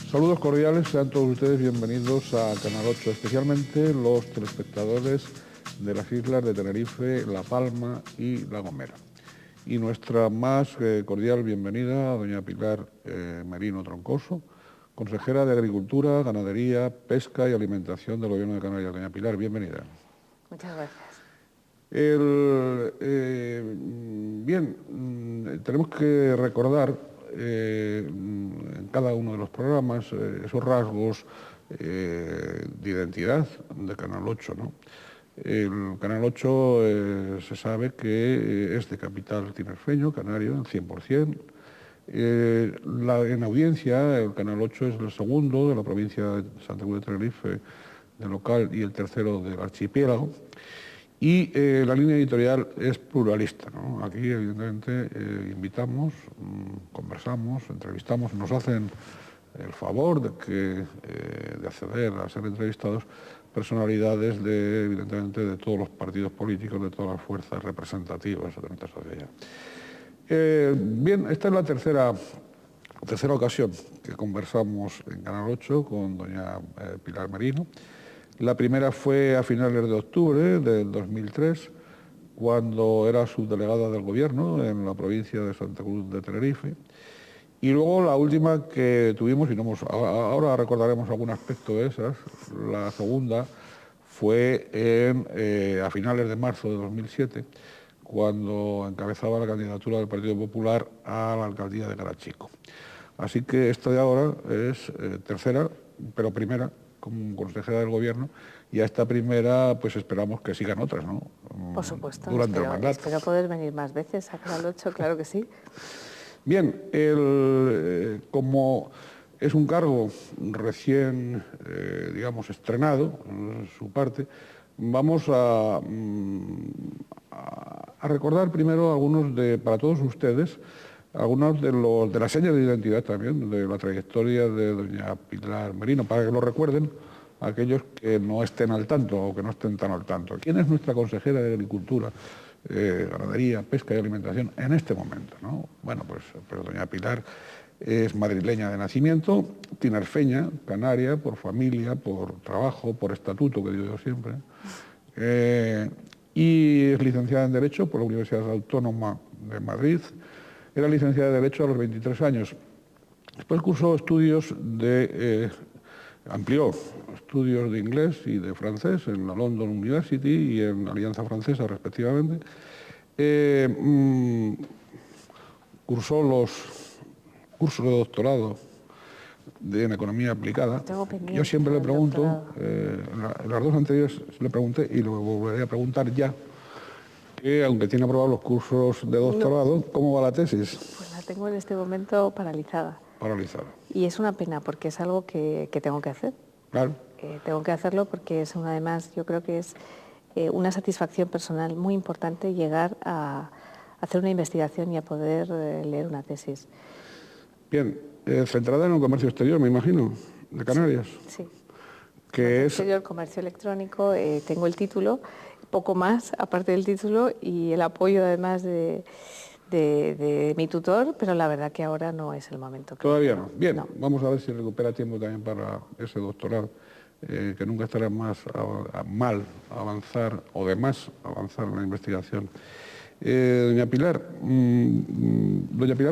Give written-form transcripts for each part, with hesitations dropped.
Saludos cordiales, sean todos ustedes bienvenidos a Canal 8, especialmente los telespectadores de las islas de Tenerife, La Palma y La Gomera. Y nuestra más cordial bienvenida a doña Pilar Merino Troncoso, consejera de Agricultura, Ganadería, Pesca y Alimentación del Gobierno de Canarias. Doña Pilar, bienvenida. Muchas gracias. Tenemos que recordar en cada uno de los programas esos rasgos de identidad de Canal 8, ¿no? El Canal 8 se sabe que es de capital tinerfeño, canario, al 100%. En audiencia, el Canal 8 es el segundo de la provincia de Santa Cruz de Tenerife de local y el tercero del archipiélago. Y la línea editorial es pluralista, ¿no? Aquí, evidentemente, invitamos, conversamos, entrevistamos, nos hacen el favor de acceder a ser entrevistados personalidades, evidentemente, de todos los partidos políticos, de todas las fuerzas representativas de nuestra sociedad. Esta es la tercera ocasión que conversamos en Canal 8 con doña Pilar Merino. La primera fue a finales de octubre del 2003, cuando era subdelegada del Gobierno en la provincia de Santa Cruz de Tenerife. Y luego la última que tuvimos, y ahora recordaremos algún aspecto de esas, la segunda fue a finales de marzo de 2007, cuando encabezaba la candidatura del Partido Popular a la alcaldía de Garachico. Así que esta de ahora es tercera, pero primera, como consejera del Gobierno, y a esta primera pues esperamos que sigan otras, ¿no? Por supuesto, durante el mandato. espero poder venir más veces a Canal 8, claro que sí. Bien, como es un cargo recién, estrenado, su parte, vamos a recordar primero para todos ustedes, algunos de las señas de identidad también, de la trayectoria de doña Pilar Merino, para que lo recuerden aquellos que no estén al tanto o que no estén tan al tanto. ¿Quién es nuestra consejera de Agricultura, Ganadería, Pesca y Alimentación en este momento, ¿no? Bueno, pues doña Pilar es madrileña de nacimiento, tinerfeña, canaria, por familia, por trabajo, por estatuto, que digo yo siempre, y es licenciada en Derecho por la Universidad Autónoma de Madrid. Era licenciada de Derecho a los 23 años. Después cursó amplió estudios de inglés y de francés en la London University y en la Alianza Francesa, respectivamente. Cursó los cursos de doctorado en Economía Aplicada. Yo siempre le pregunto, en las dos anteriores le pregunté y lo volveré a preguntar ya, que aunque tiene aprobados los cursos de doctorado, ¿cómo va la tesis? Pues la tengo en este momento paralizada. Paralizada. Y es una pena porque es algo que tengo que hacer. Claro. Tengo que hacerlo porque además yo creo que es una satisfacción personal muy importante llegar a hacer una investigación y a poder leer una tesis. Bien, centrada en el comercio exterior, me imagino, de Canarias. Sí. Que es exterior, comercio electrónico, tengo el título, poco más aparte del título y el apoyo además de mi tutor, pero la verdad que ahora no es el momento. Todavía no. Bien, no. Vamos a ver si recupera tiempo también para ese doctorado, que nunca estará mal avanzar o de más avanzar en la investigación. Doña Pilar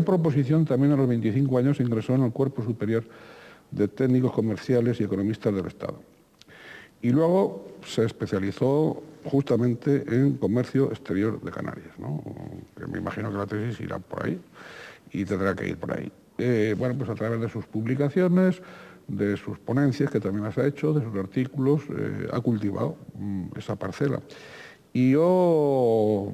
por oposición también a los 25 años ingresó en el Cuerpo Superior de Técnicos Comerciales y Economistas del Estado. Y luego se especializó justamente en comercio exterior de Canarias, ¿no? Que me imagino que la tesis irá por ahí y tendrá que ir por ahí. Pues a través de sus publicaciones, de sus ponencias, que también las ha hecho, de sus artículos, ha cultivado esa parcela. Y yo,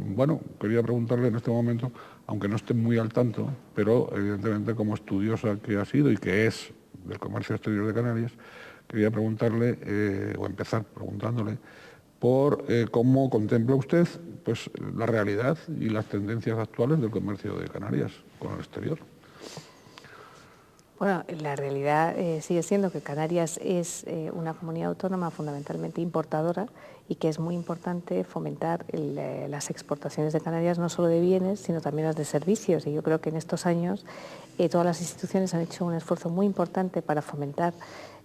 quería preguntarle en este momento, aunque no esté muy al tanto, pero evidentemente como estudiosa que ha sido y que es del comercio exterior de Canarias, quería preguntarle, o empezar preguntándole, por cómo contempla usted pues, la realidad y las tendencias actuales del comercio de Canarias con el exterior. Bueno, la realidad sigue siendo que Canarias es una comunidad autónoma fundamentalmente importadora y que es muy importante fomentar las exportaciones de Canarias, no solo de bienes, sino también las de servicios. Y yo creo que en estos años todas las instituciones han hecho un esfuerzo muy importante para fomentar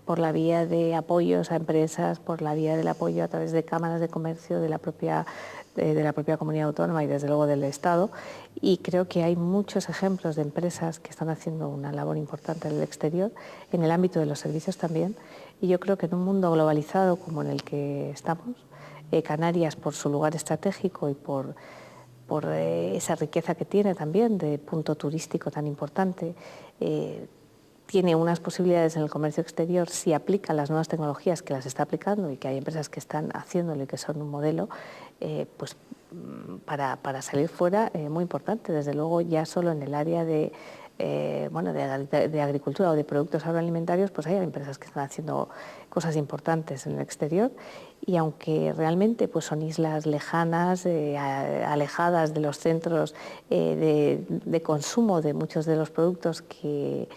por la vía de apoyos a empresas, por la vía del apoyo a través de cámaras de comercio de la propia comunidad autónoma y desde luego del Estado, y creo que hay muchos ejemplos de empresas que están haciendo una labor importante en el exterior, en el ámbito de los servicios también, y yo creo que en un mundo globalizado como en el que estamos, Canarias, por su lugar estratégico y por esa riqueza que tiene también de punto turístico tan importante, tiene unas posibilidades en el comercio exterior si aplica las nuevas tecnologías, que las está aplicando y que hay empresas que están haciéndolo y que son un modelo, pues para salir fuera muy importante. Desde luego, ya solo en el área de agricultura o de productos agroalimentarios, pues hay empresas que están haciendo cosas importantes en el exterior, y aunque realmente pues son islas lejanas, alejadas de los centros de consumo de muchos de los productos que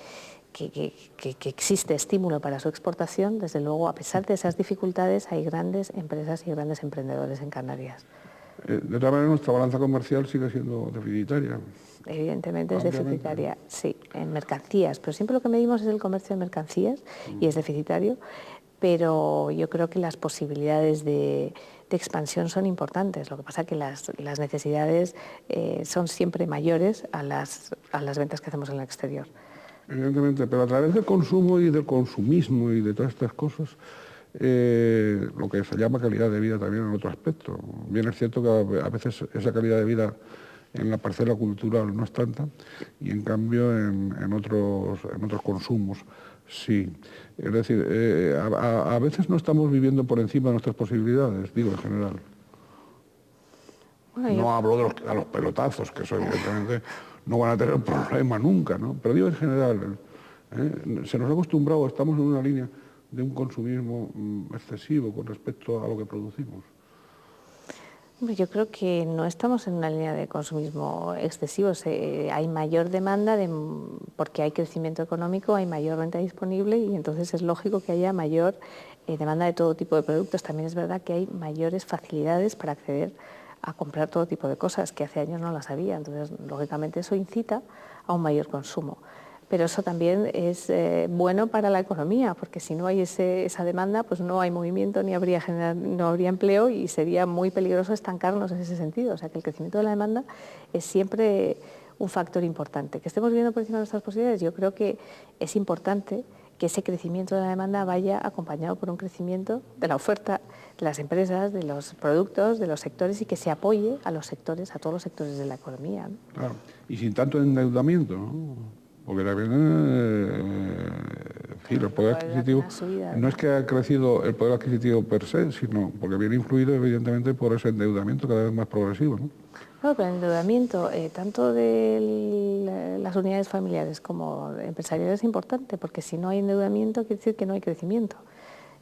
existe estímulo para su exportación, desde luego, a pesar de esas dificultades, hay grandes empresas y grandes emprendedores en Canarias. De todas maneras, nuestra balanza comercial sigue siendo deficitaria. Evidentemente es deficitaria, sí, en mercancías, pero siempre lo que medimos es el comercio de mercancías y es deficitario, pero yo creo que las posibilidades de expansión son importantes. Lo que pasa es que las necesidades son siempre mayores a las ventas que hacemos en el exterior. Evidentemente, pero a través del consumo y del consumismo y de todas estas cosas, lo que se llama calidad de vida también en otro aspecto. Bien es cierto que a veces esa calidad de vida en la parcela cultural no es tanta, y en cambio en otros consumos sí. Es decir, a veces no estamos viviendo por encima de nuestras posibilidades, digo en general. Bueno, no hablo de los pelotazos, que eso evidentemente no van a tener problema nunca, ¿no? Pero digo en general, se nos ha acostumbrado, estamos en una línea de un consumismo excesivo con respecto a lo que producimos. Yo creo que no estamos en una línea de consumismo excesivo. Hay mayor demanda porque hay crecimiento económico, hay mayor renta disponible, y entonces es lógico que haya mayor demanda de todo tipo de productos. También es verdad que hay mayores facilidades para acceder a comprar todo tipo de cosas que hace años no las había. Entonces, lógicamente, eso incita a un mayor consumo. Pero eso también es bueno para la economía, porque si no hay esa demanda, pues no hay movimiento, no habría empleo, y sería muy peligroso estancarnos en ese sentido. O sea que el crecimiento de la demanda es siempre un factor importante. Que estemos viviendo por encima de nuestras posibilidades, yo creo que es importante que ese crecimiento de la demanda vaya acompañado por un crecimiento de la oferta de las empresas, de los productos, de los sectores, y que se apoye a los sectores, a todos los sectores de la economía, ¿no? Claro, y sin tanto endeudamiento, ¿no? Porque también el poder adquisitivo no es que ha crecido el poder adquisitivo per se, sino porque viene influido evidentemente por ese endeudamiento cada vez más progresivo, ¿no? Claro, pero el endeudamiento, tanto de las unidades familiares como empresariales, es importante, porque si no hay endeudamiento quiere decir que no hay crecimiento.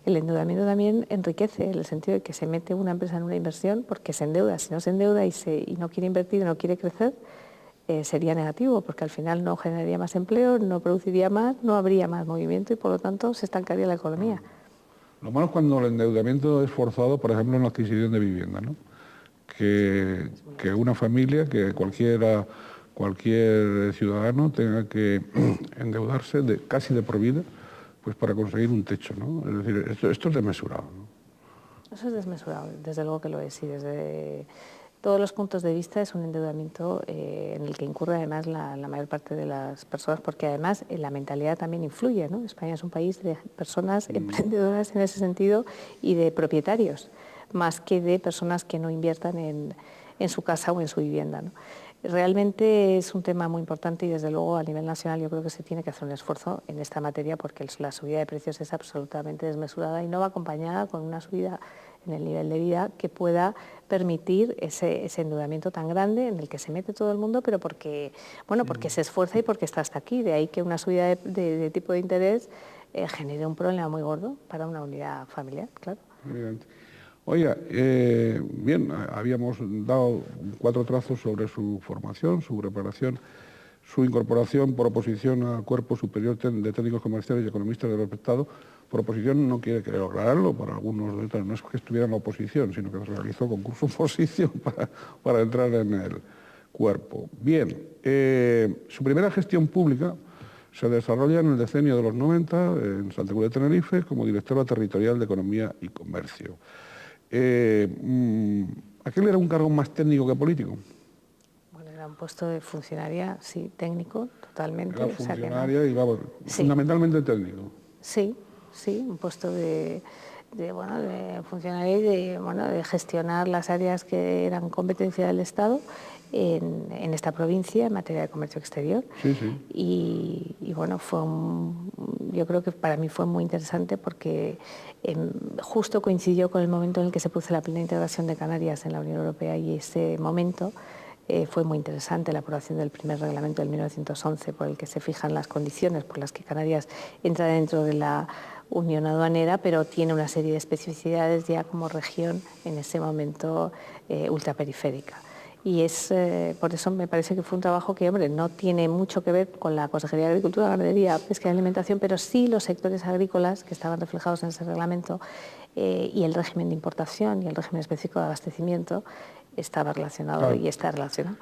El endeudamiento también enriquece, en el sentido de que se mete una empresa en una inversión porque se endeuda. Si no se endeuda y no quiere invertir, no quiere crecer, sería negativo, porque al final no generaría más empleo, no produciría más, no habría más movimiento y por lo tanto se estancaría la economía. Lo malo es cuando el endeudamiento es forzado, por ejemplo, en la adquisición de vivienda, ¿no? Que una familia, que cualquier ciudadano tenga que endeudarse casi de por vida, pues para conseguir un techo, ¿no? Es decir, esto es desmesurado, ¿no? Eso es desmesurado, desde luego que lo es, y desde todos los puntos de vista es un endeudamiento en el que incurre además la mayor parte de las personas, porque además la mentalidad también influye, ¿no? España es un país de personas emprendedoras en ese sentido y de propietarios, más que de personas que no inviertan en su casa o en su vivienda, ¿no? Realmente es un tema muy importante, y desde luego a nivel nacional yo creo que se tiene que hacer un esfuerzo en esta materia, porque la subida de precios es absolutamente desmesurada y no va acompañada con una subida en el nivel de vida que pueda permitir ese endeudamiento tan grande en el que se mete todo el mundo, pero porque se esfuerza y porque está hasta aquí. De ahí que una subida de tipo de interés genere un problema muy gordo para una unidad familiar, claro. Evidente. Oiga, bien, habíamos dado 4 trazos sobre su formación, su preparación, su incorporación por oposición al Cuerpo Superior de Técnicos Comerciales y Economistas del Estado. Por oposición no quiere aclararlo, para algunos no es que estuviera en la oposición, sino que realizó concurso oposición para entrar en el cuerpo. Bien, su primera gestión pública se desarrolla en el decenio de los 90 en Santa Cruz de Tenerife como directora territorial de Economía y Comercio. ¿Aquel era un cargo más técnico que político? Bueno, era un puesto de funcionaria, sí, técnico, totalmente. Era funcionaria y vamos, sí, fundamentalmente técnico. Sí, sí, un puesto de funcionaria y de gestionar las áreas que eran competencia del Estado en esta provincia en materia de comercio exterior. Sí, sí. Y bueno, yo creo que para mí fue muy interesante porque justo coincidió con el momento en el que se produce la plena integración de Canarias en la Unión Europea, y ese momento fue muy interesante, la aprobación del primer reglamento del 1911 por el que se fijan las condiciones por las que Canarias entra dentro de la Unión Aduanera, pero tiene una serie de especificidades ya como región en ese momento ultraperiférica. Y por eso me parece que fue un trabajo que, hombre, no tiene mucho que ver con la Consejería de Agricultura, Ganadería, Pesca y Alimentación, pero sí los sectores agrícolas que estaban reflejados en ese reglamento y el régimen de importación y el régimen específico de abastecimiento estaba relacionado, claro, y está relacionado.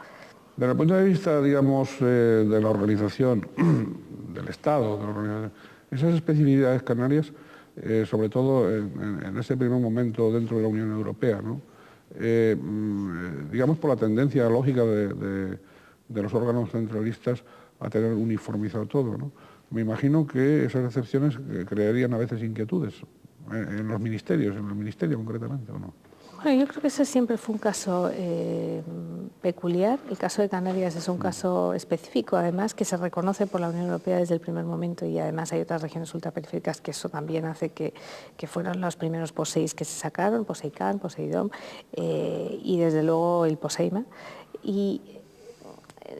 Desde el punto de vista, digamos, de la organización del Estado, esas especificidades canarias, sobre todo en ese primer momento dentro de la Unión Europea, ¿no? Digamos por la tendencia lógica de los órganos centralistas a tener uniformizado todo, ¿no? Me imagino que esas excepciones crearían a veces inquietudes en los ministerios, en el ministerio concretamente, ¿o no? Bueno, yo creo que ese siempre fue un caso peculiar. El caso de Canarias es un caso específico, además, que se reconoce por la Unión Europea desde el primer momento, y además hay otras regiones ultraperiféricas que eso también hace que fueran los primeros POSEIs que se sacaron, POSEICAN, POSEIDOM y desde luego el POSEIMA. Y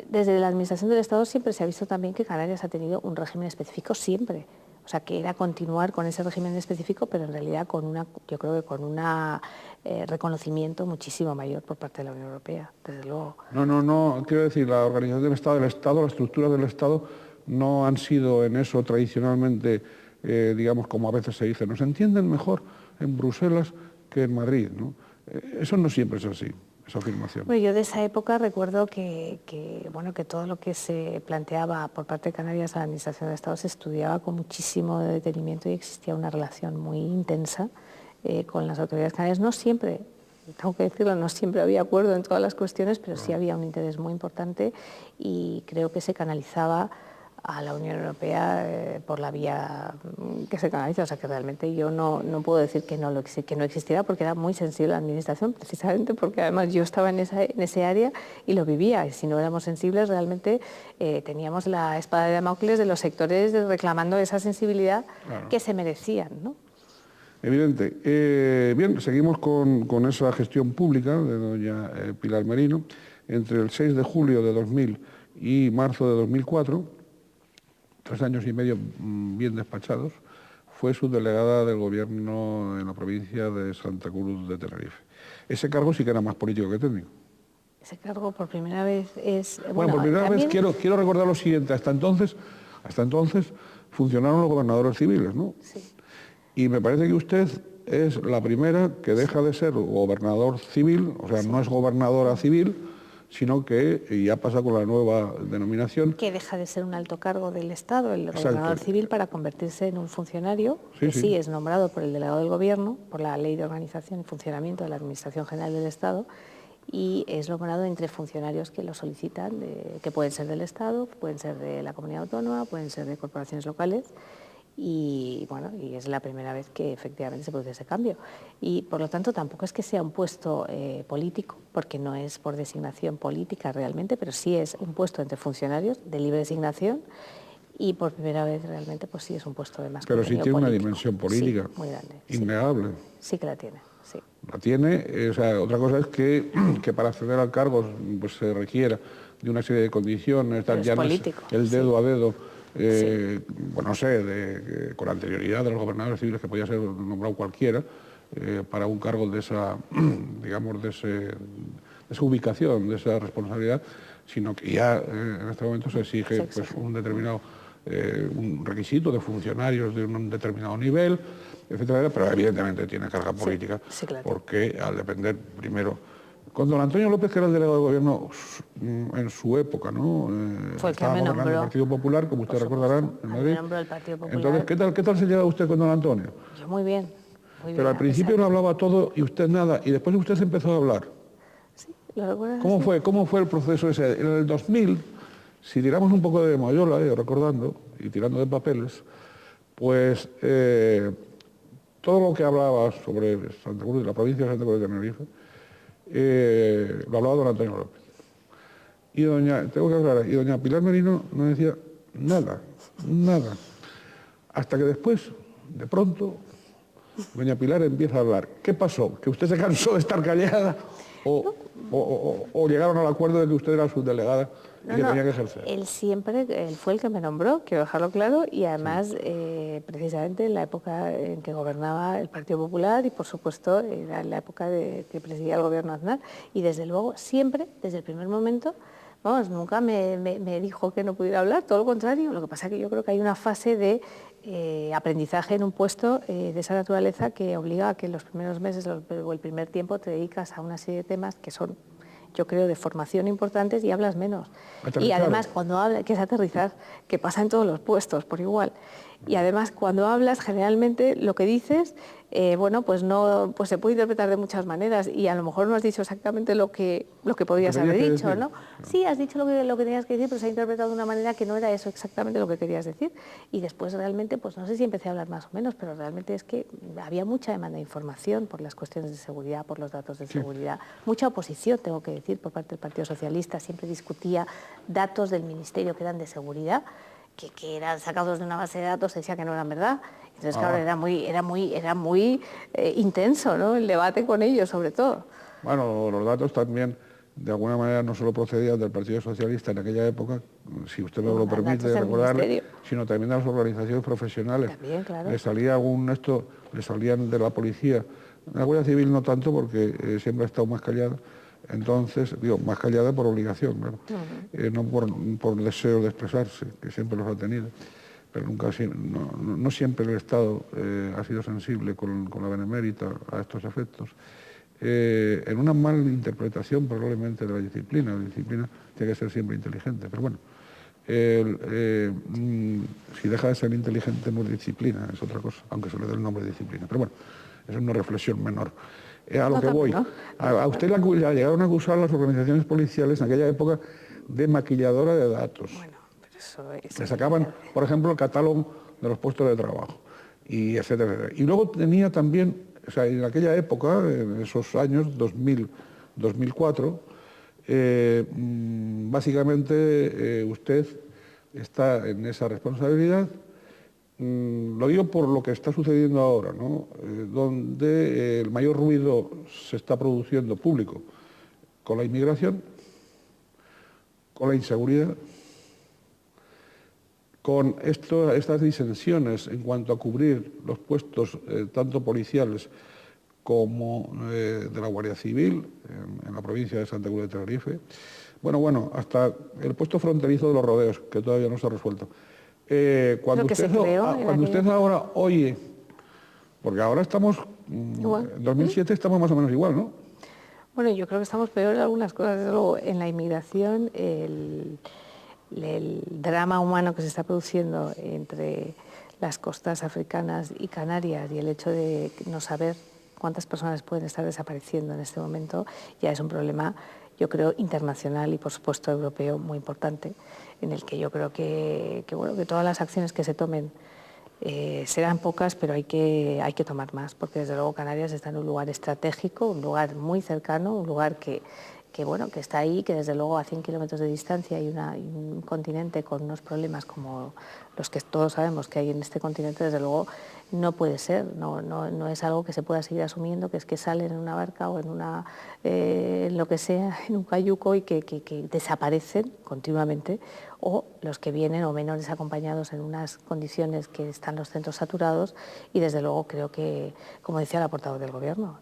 desde la Administración del Estado siempre se ha visto también que Canarias ha tenido un régimen específico siempre. O sea, que era continuar con ese régimen específico, pero en realidad yo creo que con un reconocimiento muchísimo mayor por parte de la Unión Europea, desde luego. No, quiero decir, la organización del Estado, las estructuras del Estado no han sido en eso tradicionalmente, digamos, como a veces se dice, nos entienden mejor en Bruselas que en Madrid, ¿no? Eso no siempre es así. Esa afirmación. Bueno, yo de esa época recuerdo que todo lo que se planteaba por parte de Canarias a la Administración del Estado se estudiaba con muchísimo detenimiento y existía una relación muy intensa con las autoridades canarias. No siempre, tengo que decirlo, no siempre había acuerdo en todas las cuestiones, pero sí había un interés muy importante y creo que se canalizaba a la Unión Europea por la vía que se canaliza. O sea que realmente yo no puedo decir que no existiera, porque era muy sensible la Administración, precisamente porque además yo estaba en ese área y lo vivía, y si no éramos sensibles realmente teníamos la espada de Damocles de los sectores reclamando esa sensibilidad, claro, que se merecían, ¿no? Evidente. Bien, seguimos con esa gestión pública de doña Pilar Merino. Entre el 6 de julio de 2000 y marzo de 2004, 3 años y medio bien despachados, fue subdelegada del Gobierno en la provincia de Santa Cruz de Tenerife. Ese cargo sí que era más político que técnico. Ese cargo por primera vez es... Bueno, por primera vez quiero recordar lo siguiente. Hasta entonces funcionaron los gobernadores civiles, ¿no? Sí. Y me parece que usted es la primera que deja de ser gobernador civil, o sea, sí, no es gobernadora civil, sino que ya pasa con la nueva denominación. Que deja de ser un alto cargo del Estado, el gobernador civil, para convertirse en un funcionario que sí es nombrado por el delegado del Gobierno, por la Ley de Organización y Funcionamiento de la Administración General del Estado, y es nombrado entre funcionarios que lo solicitan, que pueden ser del Estado, pueden ser de la comunidad autónoma, pueden ser de corporaciones locales. Y bueno, y es la primera vez que efectivamente se produce ese cambio. Y por lo tanto tampoco es que sea un puesto político, porque no es por designación política realmente, pero sí es un puesto entre funcionarios de libre designación, y por primera vez realmente pues sí es un puesto de más pero sí tiene político. Una dimensión política, sí, muy grande, innegable. Sí que la tiene, sí. La tiene, o sea, otra cosa es que para acceder al cargo pues se requiera de una serie de condiciones, Pero ya es no político, es el dedo a dedo. Bueno, no sé, con anterioridad de los gobernadores civiles, que podía ser nombrado cualquiera, para un cargo de esa, digamos, de esa ubicación de esa responsabilidad, sino que ya en este momento se exige pues, un determinado un requisito de funcionarios de un determinado nivel, etcétera, pero evidentemente tiene carga política, claro. Porque al depender primero... Con don Antonio López, que era el delegado de gobierno en su época, ¿no? Fue el que estaba me gobernando nombró. el Partido Popular, como ustedes recordarán, en Madrid. Me nombró el Partido Popular. Entonces, ¿qué tal se lleva usted con don Antonio? Yo muy bien. Pero al principio no hablaba todo y usted nada, y después usted empezó a hablar. Sí, lo recuerdo. ¿Cómo fue el proceso ese? En el 2000, si tiramos un poco de Moyola, recordando, y tirando de papeles, pues todo lo que hablaba sobre Santa Cruz, la provincia de Santa Cruz de Tenerife, lo hablaba don Antonio López. Y doña Pilar Merino no decía nada, hasta que después, de pronto, doña Pilar empieza a hablar. ¿Qué pasó? ¿Que usted se cansó de estar callada? ¿O llegaron al acuerdo de que usted era subdelegada y que tenía que ejercer? Él fue el que me nombró, quiero dejarlo claro, y además precisamente en la época en que gobernaba el Partido Popular y por supuesto era en la época que presidía el gobierno Aznar, y desde luego siempre, desde el primer momento, vamos, nunca me dijo que no pudiera hablar, todo lo contrario. Lo que pasa es que yo creo que hay una fase de aprendizaje en un puesto de esa naturaleza que obliga a que en los primeros meses o el primer tiempo te dedicas a una serie de temas que son, yo creo, de formación importantes y hablas menos. Aterrizar. Y además cuando hablas, que es aterrizar, que pasa en todos los puestos por igual. Y además cuando hablas, generalmente lo que dices, bueno, pues no, pues se puede interpretar de muchas maneras y a lo mejor no has dicho exactamente lo que podías haber dicho, ¿no? Sí, has dicho lo que tenías que decir, pero se ha interpretado de una manera que no era eso exactamente lo que querías decir. Y después realmente, pues no sé si empecé a hablar más o menos, pero realmente es que había mucha demanda de información por las cuestiones de seguridad, por los datos de seguridad, mucha oposición, tengo que decir, por parte del Partido Socialista, siempre discutía datos del Ministerio que eran de seguridad, que eran sacados de una base de datos, se decía que no eran verdad. Entonces, claro, era muy intenso, ¿no?, el debate con ellos, sobre todo. Bueno, los datos también, de alguna manera, no solo procedían del Partido Socialista en aquella época, si usted me lo permite recordarle, sino también de las organizaciones profesionales. También, claro. Le salían de la policía. En la Guardia Civil no tanto, porque siempre ha estado más callada. Entonces, más callada por obligación, claro. No por deseo de expresarse, que siempre los ha tenido. Pero nunca, no siempre el Estado ha sido sensible con la benemérita a estos efectos. En una mala interpretación probablemente de la disciplina. La disciplina tiene que ser siempre inteligente, pero bueno, si deja de ser inteligente no es disciplina, es otra cosa, aunque se le dé el nombre de disciplina. Pero bueno, es una reflexión menor. A lo que voy, a usted le llegaron a acusar las organizaciones policiales en aquella época de maquilladora de datos. Bueno, pero eso es... Le sacaban, por ejemplo, el catálogo de los puestos de trabajo, y etcétera, etcétera. Y luego tenía también, o sea, en aquella época, en esos años, 2000, 2004, básicamente usted está en esa responsabilidad. Lo digo por lo que está sucediendo ahora, ¿no? Donde el mayor ruido se está produciendo público con la inmigración, con la inseguridad, con estas disensiones en cuanto a cubrir los puestos tanto policiales como de la Guardia Civil en la provincia de Santa Cruz de Tenerife. Bueno, hasta el puesto fronterizo de los rodeos, que todavía no se ha resuelto. Cuando usted ahora oye, porque ahora estamos, en 2007 estamos más o menos igual, ¿no? Bueno, yo creo que estamos peor en algunas cosas. Desde luego, en la inmigración, el drama humano que se está produciendo entre las costas africanas y Canarias y el hecho de no saber cuántas personas pueden estar desapareciendo en este momento ya es un problema, yo creo, internacional y por supuesto europeo muy importante, en el que yo creo que todas las acciones que se tomen serán pocas, pero hay que tomar más, porque desde luego Canarias está en un lugar estratégico, un lugar muy cercano, un lugar que está ahí, que desde luego a 100 kilómetros de distancia hay un continente con unos problemas como los que todos sabemos que hay en este continente, desde luego no puede ser, no es algo que se pueda seguir asumiendo, que es que salen en una barca o en lo que sea, en un cayuco y que desaparecen continuamente, o los que vienen o menores acompañados en unas condiciones que están los centros saturados, y desde luego creo que, como decía la portavoz del Gobierno,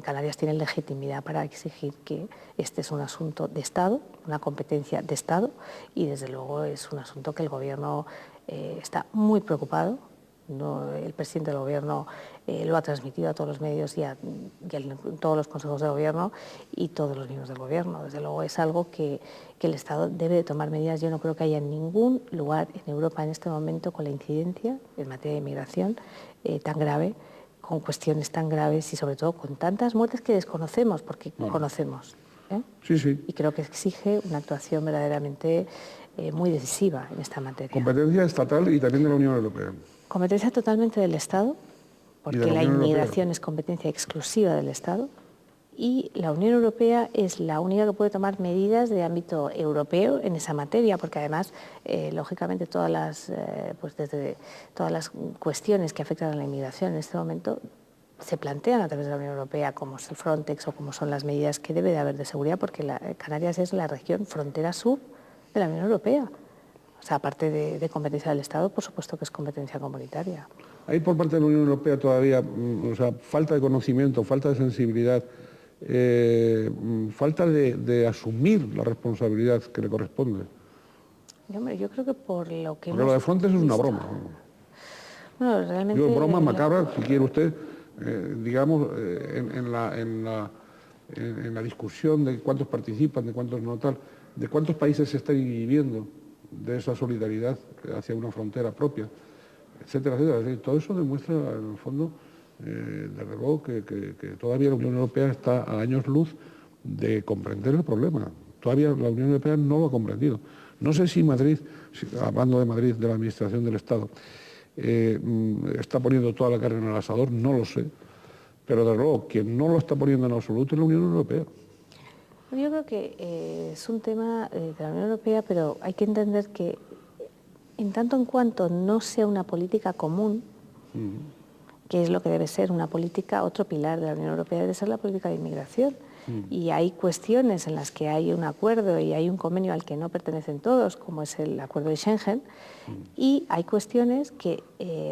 Canarias tiene legitimidad para exigir que este es un asunto de Estado, una competencia de Estado, y desde luego es un asunto que el Gobierno está muy preocupado. El presidente del Gobierno lo ha transmitido a todos los medios y a todos los consejos de Gobierno y todos los miembros del Gobierno. Desde luego es algo que el Estado debe de tomar medidas. Yo no creo que haya ningún lugar en Europa en este momento con la incidencia en materia de inmigración tan grave, con cuestiones tan graves y sobre todo con tantas muertes que desconocemos, porque conocemos. Sí, sí. Y creo que exige una actuación verdaderamente muy decisiva en esta materia. Competencia estatal y también de la Unión Europea. Competencia totalmente del Estado, porque la inmigración Europea es competencia exclusiva del Estado, y la Unión Europea es la única que puede tomar medidas de ámbito europeo en esa materia, porque además, lógicamente, desde todas las cuestiones que afectan a la inmigración en este momento se plantean a través de la Unión Europea, como es el Frontex o como son las medidas que debe de haber de seguridad, porque Canarias es la región frontera sur de la Unión Europea. O sea, aparte de competencia del Estado, por supuesto que es competencia comunitaria. Hay por parte de la Unión Europea todavía falta de conocimiento, falta de sensibilidad, falta de asumir la responsabilidad que le corresponde. Yo creo que por lo que... Porque lo de Frontex es una broma. Bueno, realmente... Broma macabra, si quiere usted, digamos, en la discusión de cuántos participan, de cuántos no tal, de cuántos países se están inhibiendo de esa solidaridad hacia una frontera propia, etcétera, etcétera. Es decir, todo eso demuestra, en el fondo, desde luego, que todavía la Unión Europea está a años luz de comprender el problema. Todavía la Unión Europea no lo ha comprendido. No sé si Madrid, hablando de Madrid, de la Administración del Estado, está poniendo toda la carne en el asador, no lo sé, pero desde luego quien no lo está poniendo en absoluto es la Unión Europea. Yo creo que es un tema de la Unión Europea, pero hay que entender que en tanto en cuanto no sea una política común, que es lo que debe ser una política, otro pilar de la Unión Europea debe ser la política de inmigración. Y hay cuestiones en las que hay un acuerdo y hay un convenio al que no pertenecen todos, como es el acuerdo de Schengen, y hay cuestiones que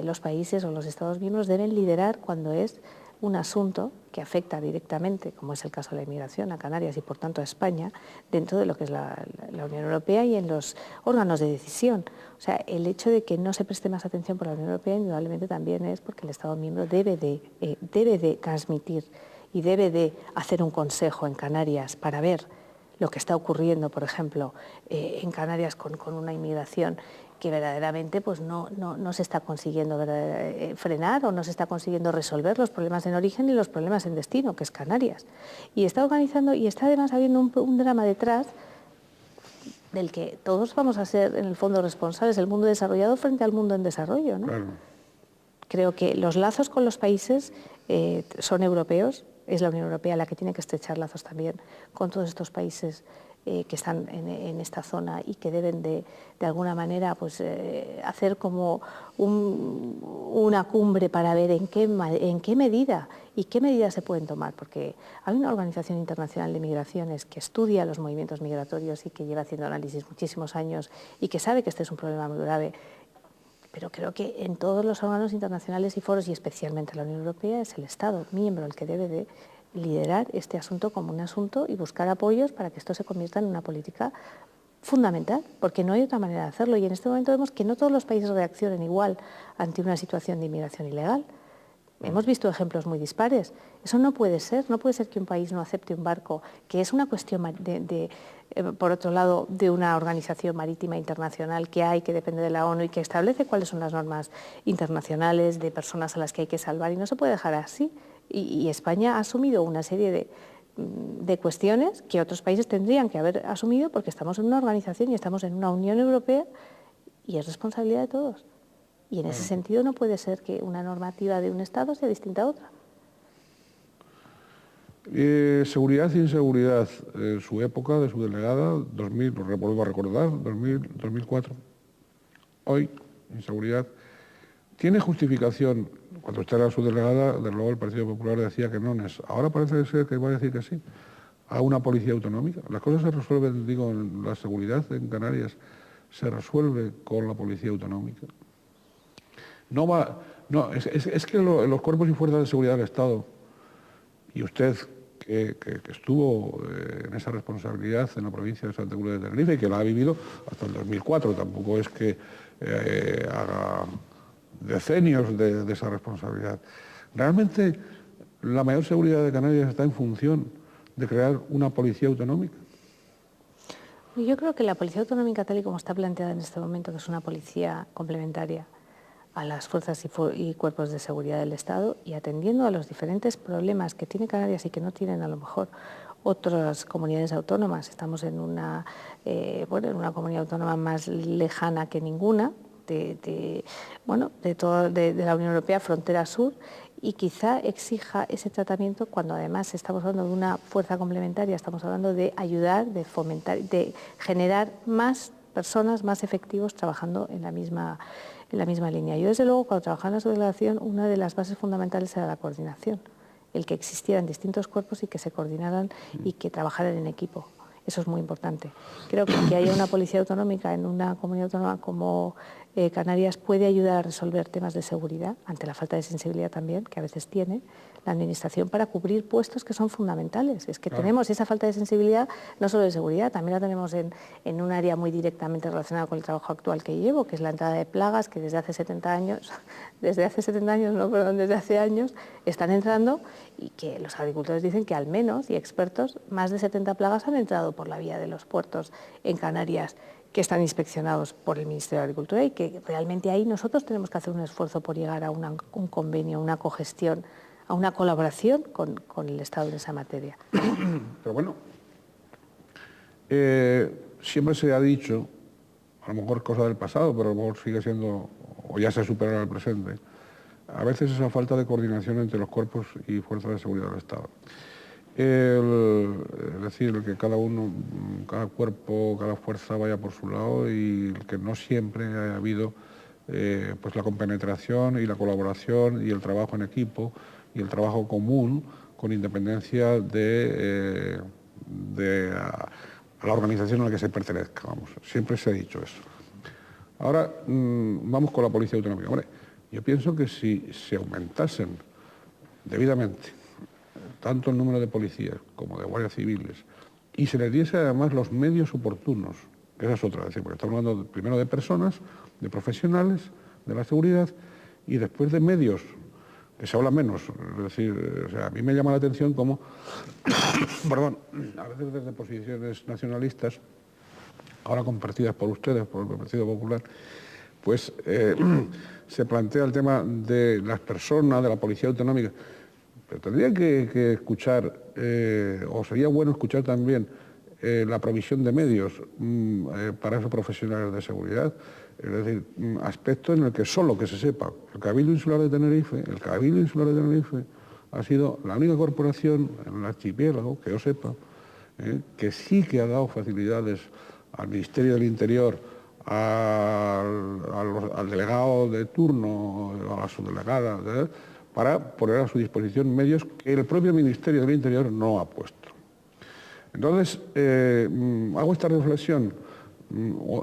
los países o los Estados miembros deben liderar cuando es un asunto que afecta directamente, como es el caso de la inmigración, a Canarias y por tanto a España, dentro de lo que es la Unión Europea y en los órganos de decisión. O sea, el hecho de que no se preste más atención por la Unión Europea indudablemente también es porque el Estado miembro debe de transmitir y debe de hacer un consejo en Canarias para ver lo que está ocurriendo, por ejemplo, en Canarias con una inmigración que verdaderamente pues no se está consiguiendo frenar o no se está consiguiendo resolver los problemas en origen y los problemas en destino, que es Canarias. Y está organizando, y está además habiendo un drama detrás del que todos vamos a ser, en el fondo, responsables, el mundo desarrollado frente al mundo en desarrollo, ¿no? Claro. Creo que los lazos con los países son europeos, es la Unión Europea la que tiene que estrechar lazos también con todos estos países que están en esta zona y que deben de alguna manera pues, hacer como una cumbre para ver en qué medida y qué medidas se pueden tomar, porque hay una Organización Internacional de Migraciones que estudia los movimientos migratorios y que lleva haciendo análisis muchísimos años y que sabe que este es un problema muy grave. Pero creo que en todos los órganos internacionales y foros, y especialmente la Unión Europea, es el Estado miembro el que debe de liderar este asunto como un asunto y buscar apoyos para que esto se convierta en una política fundamental, porque no hay otra manera de hacerlo. Y en este momento vemos que no todos los países reaccionan igual ante una situación de inmigración ilegal. Hemos visto ejemplos muy dispares. Eso no puede ser que un país no acepte un barco, que es una cuestión por otro lado, de una organización marítima internacional que depende de la ONU y que establece cuáles son las normas internacionales de personas a las que hay que salvar, y no se puede dejar así. Y España ha asumido una serie de cuestiones que otros países tendrían que haber asumido, porque estamos en una organización y estamos en una Unión Europea y es responsabilidad de todos. Y en ese sentido no puede ser que una normativa de un Estado sea distinta a otra. Seguridad e inseguridad, su época de su delegada, 2000, lo vuelvo a recordar, 2004. Hoy inseguridad, tiene justificación. Cuando usted era subdelegada, desde luego el Partido Popular decía que no es. Ahora parece ser que va a decir que sí, a una policía autonómica. Las cosas se resuelven, digo, la seguridad en Canarias se resuelve con la policía autonómica. Es que los cuerpos y fuerzas de seguridad del Estado, y usted que estuvo en esa responsabilidad en la provincia de Santa Cruz de Tenerife y que la ha vivido hasta el 2004, tampoco es que haga decenios de esa responsabilidad. Realmente la mayor seguridad de Canarias está en función de crear una policía autonómica. Yo creo que la policía autonómica, tal y como está planteada en este momento, que es una policía complementaria a las fuerzas y cuerpos de seguridad del Estado, y atendiendo a los diferentes problemas que tiene Canarias y que no tienen a lo mejor otras comunidades autónomas. Estamos en una comunidad autónoma más lejana que ninguna de la Unión Europea, frontera sur, y quizá exija ese tratamiento cuando además estamos hablando de una fuerza complementaria, estamos hablando de ayudar, de fomentar, de generar más personas, más efectivos trabajando en la misma línea. Yo, desde luego, cuando trabajaba en la subdelegación, una de las bases fundamentales era la coordinación, el que existieran distintos cuerpos y que se coordinaran y que trabajaran en equipo. Eso es muy importante. Creo que haya una policía autonómica en una comunidad autónoma como Canarias puede ayudar a resolver temas de seguridad, ante la falta de sensibilidad también, que a veces tiene la Administración, para cubrir puestos que son fundamentales. Es que tenemos esa falta de sensibilidad, no solo de seguridad, también la tenemos en un área muy directamente relacionada con el trabajo actual que llevo, que es la entrada de plagas, que desde hace 70 años, desde hace años, están entrando, y que los agricultores dicen que al menos, y expertos, más de 70 plagas han entrado por la vía de los puertos en Canarias, que están inspeccionados por el Ministerio de Agricultura, y que realmente ahí nosotros tenemos que hacer un esfuerzo por llegar a un convenio, a una cogestión, a una colaboración con el Estado en esa materia. Pero bueno, siempre se ha dicho, a lo mejor cosa del pasado, pero a lo mejor sigue siendo, o ya se ha superado en el presente, a veces esa falta de coordinación entre los cuerpos y fuerzas de seguridad del Estado. Es decir, que cada cuerpo, cada fuerza vaya por su lado, y que no siempre haya habido pues la compenetración y la colaboración y el trabajo en equipo y el trabajo común, con independencia de a la organización a la que se pertenezca. Vamos, siempre se ha dicho eso. Ahora vamos con la policía autonómica. Hombre, yo pienso que si se aumentasen debidamente tanto el número de policías como de guardias civiles, y se les diese además los medios oportunos, que esa es otra, es decir, porque estamos hablando primero de personas, de profesionales de la seguridad, y después de medios, que se habla menos. Es decir, o sea, a mí me llama la atención cómo, perdón, a veces desde posiciones nacionalistas, ahora compartidas por ustedes, por el Partido Popular, pues se plantea el tema de las personas, de la policía autonómica. Pero tendría que escuchar, o sería bueno escuchar también la provisión de medios para esos profesionales de seguridad. Es decir, aspecto en el que solo que se sepa, el Cabildo Insular de Tenerife ha sido la única corporación en el archipiélago, que yo sepa, que sí que ha dado facilidades al Ministerio del Interior, al delegado de turno, a la subdelegada, para poner a su disposición medios que el propio Ministerio del Interior no ha puesto. Entonces, hago esta reflexión,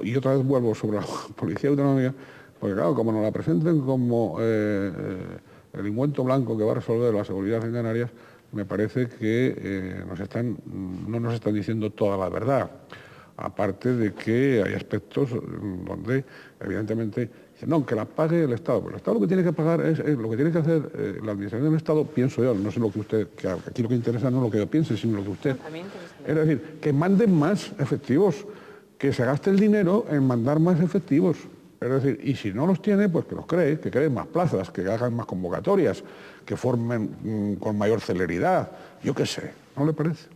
y otra vez vuelvo sobre la policía autonómica, porque claro, como nos la presenten como el ungüento blanco que va a resolver la seguridad en Canarias, me parece que no nos están diciendo toda la verdad. Aparte de que hay aspectos donde, evidentemente, dicen, no, que la pague el Estado. Pero el Estado lo que tiene que pagar es lo que tiene que hacer la Administración del Estado, pienso yo, no sé lo que usted, que aquí lo que interesa no es lo que yo piense, sino lo que usted. Es decir, que manden más efectivos, que se gaste el dinero en mandar más efectivos. Es decir, y si no los tiene, pues que los cree, que creen más plazas, que hagan más convocatorias, que formen con mayor celeridad. Yo qué sé, ¿no le parece?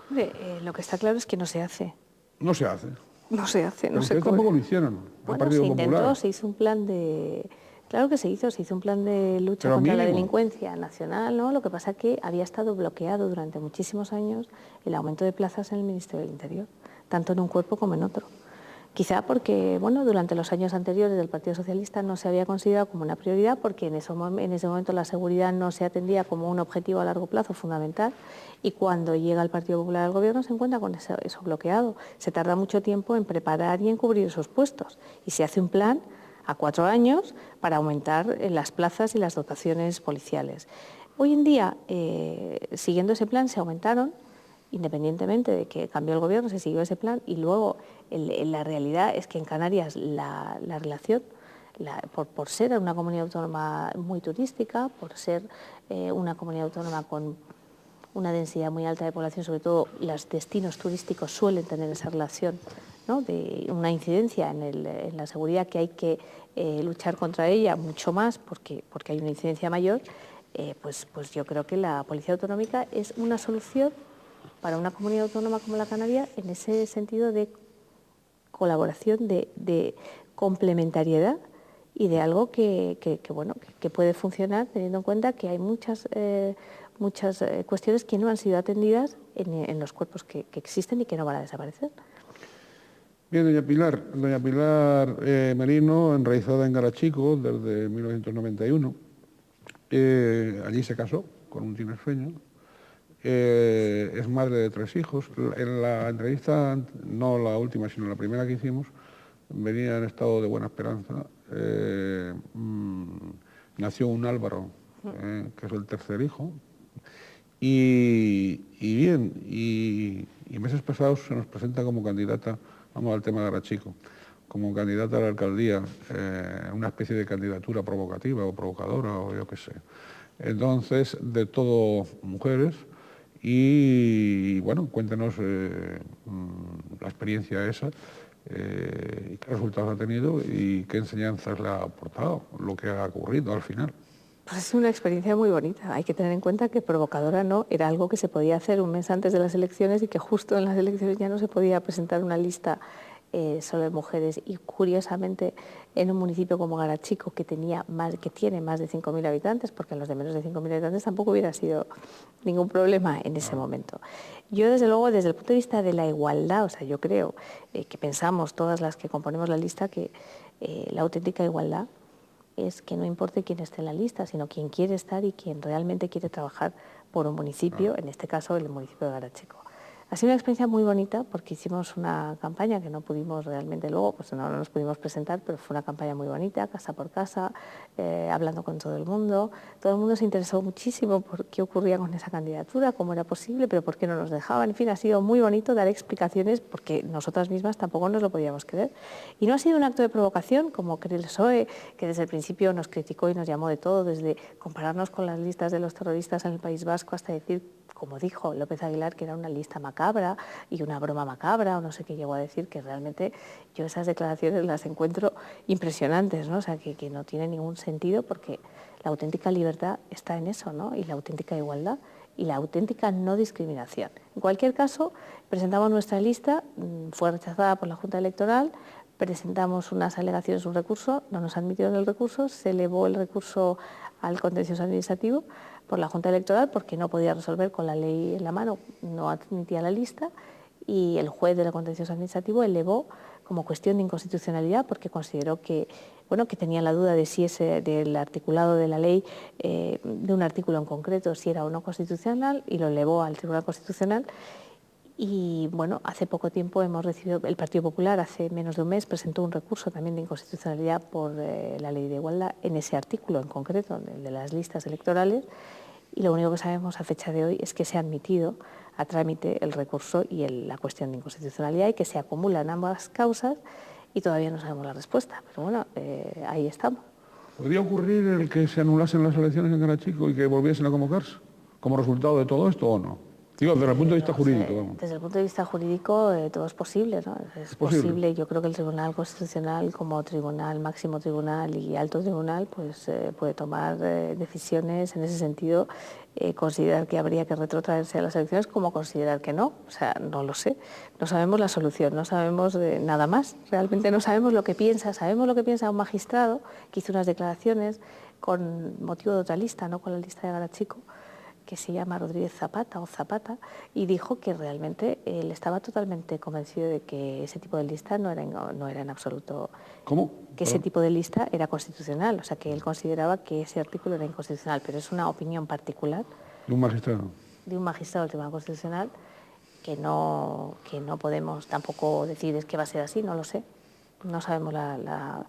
Hombre, lo que está claro es que no se hace. No se hace. No se hace, no se ustedes tampoco lo hicieron. Bueno, se intentó, se hizo un plan de... Claro que se hizo un plan de lucha contra la delincuencia nacional, ¿no? Lo que pasa es que había estado bloqueado durante muchísimos años el aumento de plazas en el Ministerio del Interior, tanto en un cuerpo como en otro. Quizá porque, bueno, durante los años anteriores del Partido Socialista no se había considerado como una prioridad, porque en ese momento la seguridad no se atendía como un objetivo a largo plazo fundamental, y cuando llega el Partido Popular al Gobierno se encuentra con eso bloqueado. Se tarda mucho tiempo en preparar y en cubrir esos puestos, y se hace un plan a 4 años para aumentar las plazas y las dotaciones policiales. Hoy en día, siguiendo ese plan, se aumentaron, independientemente de que cambió el Gobierno, se siguió ese plan, y luego la realidad es que en Canarias la relación, por ser una comunidad autónoma muy turística, por ser una comunidad autónoma con una densidad muy alta de población, sobre todo los destinos turísticos suelen tener esa relación, ¿no?, de una incidencia en la seguridad, que hay que luchar contra ella mucho más porque hay una incidencia mayor. Pues yo creo que la Policía Autonómica es una solución para una comunidad autónoma como la Canaria, en ese sentido de colaboración, de complementariedad, y de algo que puede funcionar, teniendo en cuenta que hay muchas cuestiones que no han sido atendidas en los cuerpos que existen y que no van a desaparecer. Bien, doña Pilar Merino, enraizada en Garachico desde 1991. Allí se casó con un tinerfeño. Es madre de 3 hijos. En la entrevista, no la última, sino la primera que hicimos, venía en estado de buena esperanza. Nació un Álvaro, que es el 3er hijo. Y meses pasados se nos presenta como candidata, vamos al tema de Garachico, como candidata a la alcaldía, una especie de candidatura provocativa o provocadora, o yo qué sé. Entonces, de todo mujeres. Y bueno, cuéntenos la experiencia esa, qué resultados ha tenido y qué enseñanzas le ha aportado, lo que ha ocurrido al final. Pues es una experiencia muy bonita. Hay que tener en cuenta que provocadora no, era algo que se podía hacer un mes antes de las elecciones, y que justo en las elecciones ya no se podía presentar una lista solo de mujeres, y curiosamente en un municipio como Garachico, que tiene más de 5.000 habitantes, porque en los de menos de 5.000 habitantes tampoco hubiera sido ningún problema en ese momento. Yo, desde luego, desde el punto de vista de la igualdad, o sea, yo creo que pensamos todas las que componemos la lista que la auténtica igualdad es que no importe quién esté en la lista, sino quién quiere estar y quién realmente quiere trabajar por un municipio, en este caso el municipio de Garachico. Ha sido una experiencia muy bonita, porque hicimos una campaña que no pudimos realmente luego, pues no nos pudimos presentar, pero fue una campaña muy bonita, casa por casa, hablando con todo el mundo. Todo el mundo se interesó muchísimo por qué ocurría con esa candidatura, cómo era posible, pero por qué no nos dejaban. En fin, ha sido muy bonito dar explicaciones, porque nosotras mismas tampoco nos lo podíamos creer. Y no ha sido un acto de provocación, como cree el PSOE, que desde el principio nos criticó y nos llamó de todo, desde compararnos con las listas de los terroristas en el País Vasco hasta decir, como dijo López Aguilar, que era una lista macabra y una broma macabra, o no sé qué llegó a decir, que realmente yo esas declaraciones las encuentro impresionantes, ¿no? O sea, que no tiene ningún sentido, porque la auténtica libertad está en eso, ¿no? Y la auténtica igualdad y la auténtica no discriminación. En cualquier caso, presentamos nuestra lista, fue rechazada por la Junta Electoral, presentamos unas alegaciones, un recurso, no nos admitieron el recurso, se elevó el recurso al contencioso administrativo por la Junta Electoral, porque no podía resolver con la ley en la mano, no admitía la lista, y el juez del contencioso administrativo elevó como cuestión de inconstitucionalidad, porque consideró que tenía la duda de si del articulado de la ley, de un artículo en concreto, si era o no constitucional, y lo elevó al Tribunal Constitucional. Y bueno, hace poco tiempo hemos recibido, el Partido Popular hace menos de un mes presentó un recurso también de inconstitucionalidad por la ley de igualdad en ese artículo en concreto, el de las listas electorales, y lo único que sabemos a fecha de hoy es que se ha admitido a trámite el recurso y la cuestión de inconstitucionalidad, y que se acumulan ambas causas, y todavía no sabemos la respuesta, pero bueno, ahí estamos. ¿Podría ocurrir el que se anulasen las elecciones en Garachico y que volviesen a convocarse como resultado de todo esto, o no? Digo, desde el punto de vista jurídico. Vamos. Desde el punto de vista jurídico todo es posible, ¿no? Es posible. Yo creo que el Tribunal Constitucional, como tribunal, máximo tribunal y alto tribunal, pues puede tomar decisiones en ese sentido, considerar que habría que retrotraerse a las elecciones, como considerar que no. O sea, no lo sé. No sabemos la solución, no sabemos nada más. Realmente no sabemos lo que piensa. Sabemos lo que piensa un magistrado que hizo unas declaraciones con motivo de otra lista, no con la lista de Garachico, que se llama Rodríguez Zapata o Zapata, y dijo que realmente él estaba totalmente convencido de que ese tipo de lista no era en absoluto... ¿Cómo? Que ese tipo de lista era constitucional, o sea, que él consideraba que ese artículo era inconstitucional, pero es una opinión particular De un magistrado. De un magistrado del Tribunal Constitucional que no podemos tampoco decir es que va a ser así, no lo sé. No sabemos la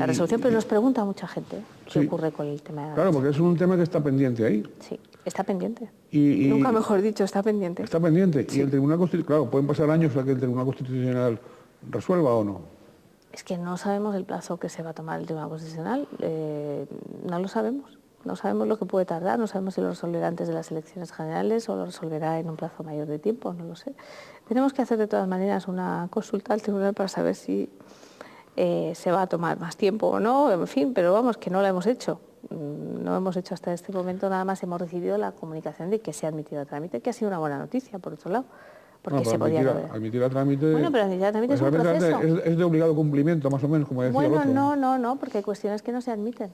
resolución, pero nos pregunta mucha gente qué ocurre con el tema de la... Claro, porque es un tema que está pendiente ahí. Sí, está pendiente. Y Nunca mejor dicho, está pendiente. Está pendiente. Sí. Y el Tribunal Constitucional, claro, pueden pasar años para que el Tribunal Constitucional resuelva o no. Es que no sabemos el plazo que se va a tomar el Tribunal Constitucional, no lo sabemos. No sabemos lo que puede tardar, no sabemos si lo resolverá antes de las elecciones generales o lo resolverá en un plazo mayor de tiempo, no lo sé. Tenemos que hacer de todas maneras una consulta al tribunal para saber si se va a tomar más tiempo o no, en fin, pero vamos, que no lo hemos hecho. No hemos hecho hasta este momento, nada más hemos recibido la comunicación de que se ha admitido a trámite, que ha sido una buena noticia, por otro lado. Porque Bueno, se podía admitir a trámite... Bueno, pero admitir a trámite es un proceso. Es de obligado cumplimiento, más o menos, como decía el otro. Bueno, no, porque hay cuestiones que no se admiten.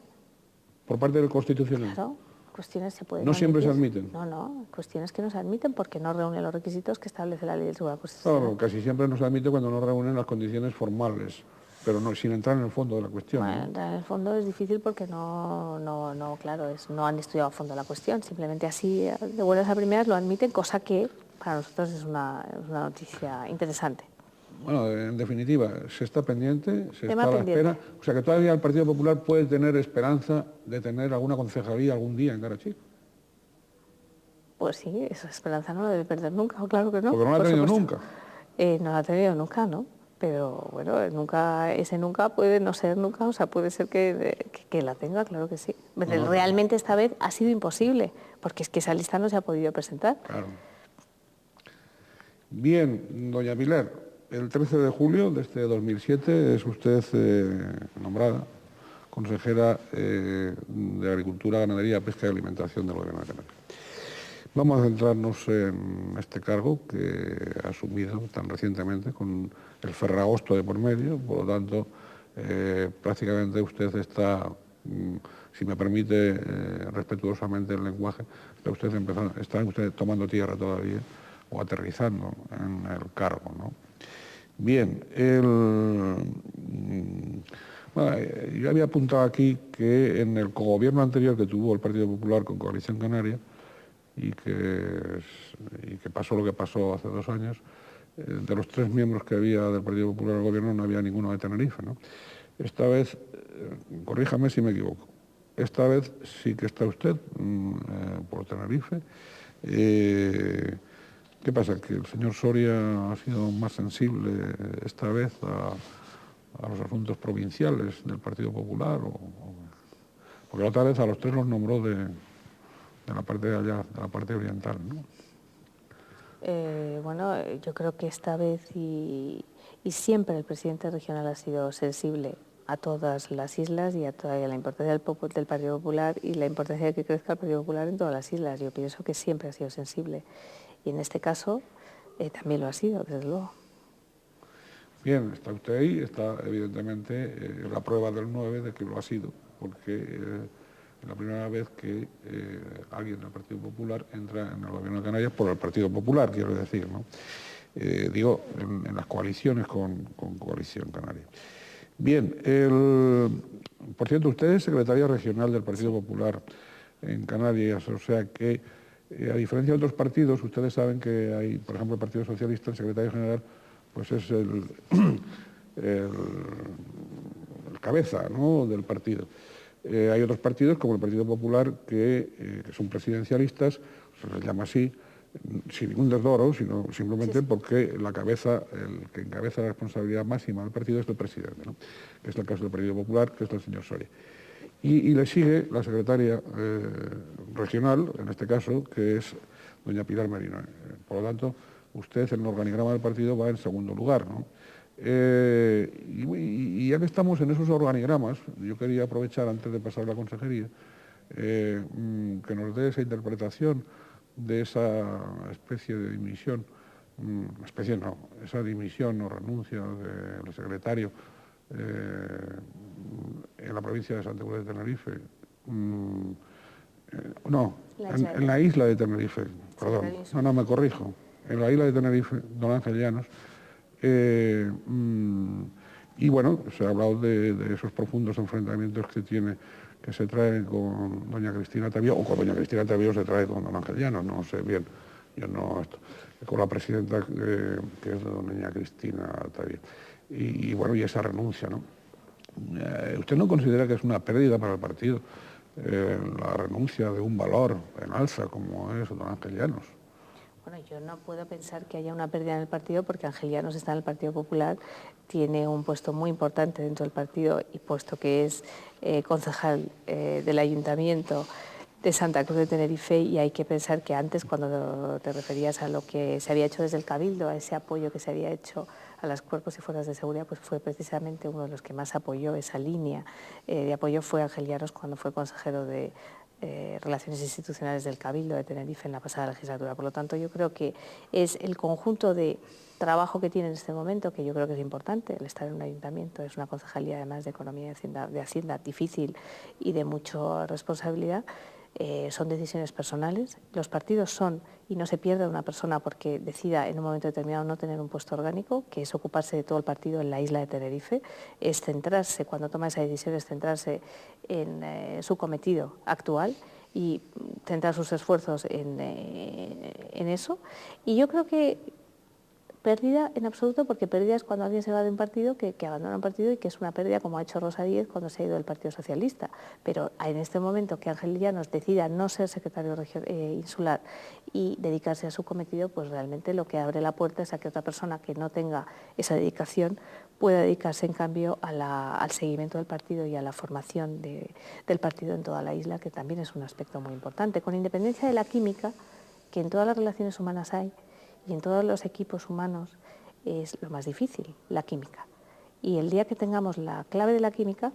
Por parte del Constitucional. Claro, cuestiones se pueden No siempre se admiten. No, cuestiones que no se admiten porque no reúnen los requisitos que establece la ley del Tribunal Constitucional. Claro, casi siempre no se admite cuando no reúnen las condiciones formales, pero no, sin entrar en el fondo de la cuestión. Bueno, entrar en el fondo es difícil porque no han estudiado a fondo la cuestión, simplemente así, de buenas a primeras lo admiten, cosa que para nosotros es una noticia interesante. Bueno, en definitiva, se está pendiente, se Tema está a la pendiente. espera. O sea que todavía el Partido Popular puede tener esperanza de tener alguna concejalía algún día en Karachi. Pues sí, esa esperanza no la debe perder nunca, claro que no. Porque no la ha tenido nunca. No la ha tenido nunca, ¿no? Pero bueno, ese nunca puede no ser nunca, o sea, puede ser que la tenga, claro que sí. Realmente esta vez ha sido imposible, porque es que esa lista no se ha podido presentar. Claro. Bien, doña Pilar, el 13 de julio de este 2007 es usted nombrada consejera de Agricultura, Ganadería, Pesca y Alimentación del Gobierno de Canarias. Vamos a centrarnos en este cargo que ha asumido tan recientemente con el ferragosto de por medio, por lo tanto, prácticamente usted está, si me permite respetuosamente el lenguaje, está usted tomando tierra todavía o aterrizando en el cargo, ¿no? Bien, bueno, yo había apuntado aquí que en el cogobierno anterior que tuvo el Partido Popular con Coalición Canaria y que pasó lo que pasó hace 2 años, de los 3 miembros que había del Partido Popular al gobierno no había ninguno de Tenerife, ¿no? Esta vez, corríjame si me equivoco, esta vez sí que está usted por Tenerife. ¿Qué pasa? ¿Que el señor Soria ha sido más sensible esta vez a los asuntos provinciales del Partido Popular? Porque la otra vez a los 3 los nombró de la parte de allá, de la parte oriental, ¿no? Bueno, yo creo que esta vez y siempre el presidente regional ha sido sensible a todas las islas y a la importancia del Partido Popular y la importancia de que crezca el Partido Popular en todas las islas. Yo pienso que siempre ha sido sensible y en este caso también lo ha sido, desde luego. Bien, está usted ahí, está evidentemente la prueba del 9 de que lo ha sido, porque es la primera vez que alguien del Partido Popular entra en el Gobierno de Canarias por el Partido Popular, quiero decir, ¿no? Digo, en las coaliciones con Coalición Canaria. Bien, por cierto, usted es secretaria regional del Partido Popular en Canarias, o sea que, a diferencia de otros partidos, ustedes saben que hay, por ejemplo, el Partido Socialista, el secretario general, pues es el cabeza, ¿no?, del partido. Hay otros partidos, como el Partido Popular, que son presidencialistas, se les llama así, sin ningún desdoro, sino simplemente porque el que encabeza la responsabilidad máxima del partido es el presidente, ¿no?, que es el caso del Partido Popular, que es el señor Soria. Y le sigue la secretaria regional, en este caso, que es doña Pilar Merino. Por lo tanto, usted en el organigrama del partido va en segundo lugar, ¿no? Y ya que estamos en esos organigramas, yo quería aprovechar, antes de pasar a la consejería, que nos dé esa interpretación de esa especie de dimisión, esa dimisión o renuncia del secretario en la provincia de Santa Cruz de Tenerife, No, en la isla de Tenerife, perdón, no, me corrijo, en la isla de Tenerife, don Ángel Llanos, y bueno, se ha hablado de esos profundos enfrentamientos que se traen con doña Cristina Tavío, o con doña Cristina Tavío se trae con don Ángel Llanos, no sé bien, yo no, con la presidenta que es doña Cristina Tavío. Y bueno, y esa renuncia, ¿no? ¿Usted no considera que es una pérdida para el partido la renuncia de un valor en alza como es don Ángel Llanos? Bueno, yo no puedo pensar que haya una pérdida en el partido porque Ángel Llanos está en el Partido Popular, tiene un puesto muy importante dentro del partido y puesto que es concejal del Ayuntamiento de Santa Cruz de Tenerife, y hay que pensar que antes, cuando te referías a lo que se había hecho desde el Cabildo, a ese apoyo que se había hecho a los cuerpos y fuerzas de seguridad, pues fue precisamente uno de los que más apoyó esa línea de apoyo, fue Ángel Llanos cuando fue consejero de Relaciones Institucionales del Cabildo de Tenerife en la pasada legislatura. Por lo tanto, yo creo que es el conjunto de trabajo que tiene en este momento, que yo creo que es importante. El estar en un ayuntamiento es una concejalía, además de Economía y de Hacienda difícil y de mucha responsabilidad. Son decisiones personales. Los partidos son, y no se pierde una persona porque decida en un momento determinado no tener un puesto orgánico, que es ocuparse de todo el partido en la isla de Tenerife, es centrarse, cuando toma esa decisión, es centrarse en su cometido actual y centrar sus esfuerzos en eso. Y yo creo que pérdida en absoluto, porque pérdida es cuando alguien se va de un partido, que abandona un partido, y que es una pérdida como ha hecho Rosa Díez cuando se ha ido del Partido Socialista. Pero en este momento que Ángel Llanos decida no ser secretario insular y dedicarse a su cometido, pues realmente lo que abre la puerta es a que otra persona que no tenga esa dedicación pueda dedicarse en cambio al seguimiento del partido y a la formación del partido en toda la isla, que también es un aspecto muy importante, con independencia de la química que en todas las relaciones humanas hay. Y en todos los equipos humanos es lo más difícil, la química. Y el día que tengamos la clave de la química,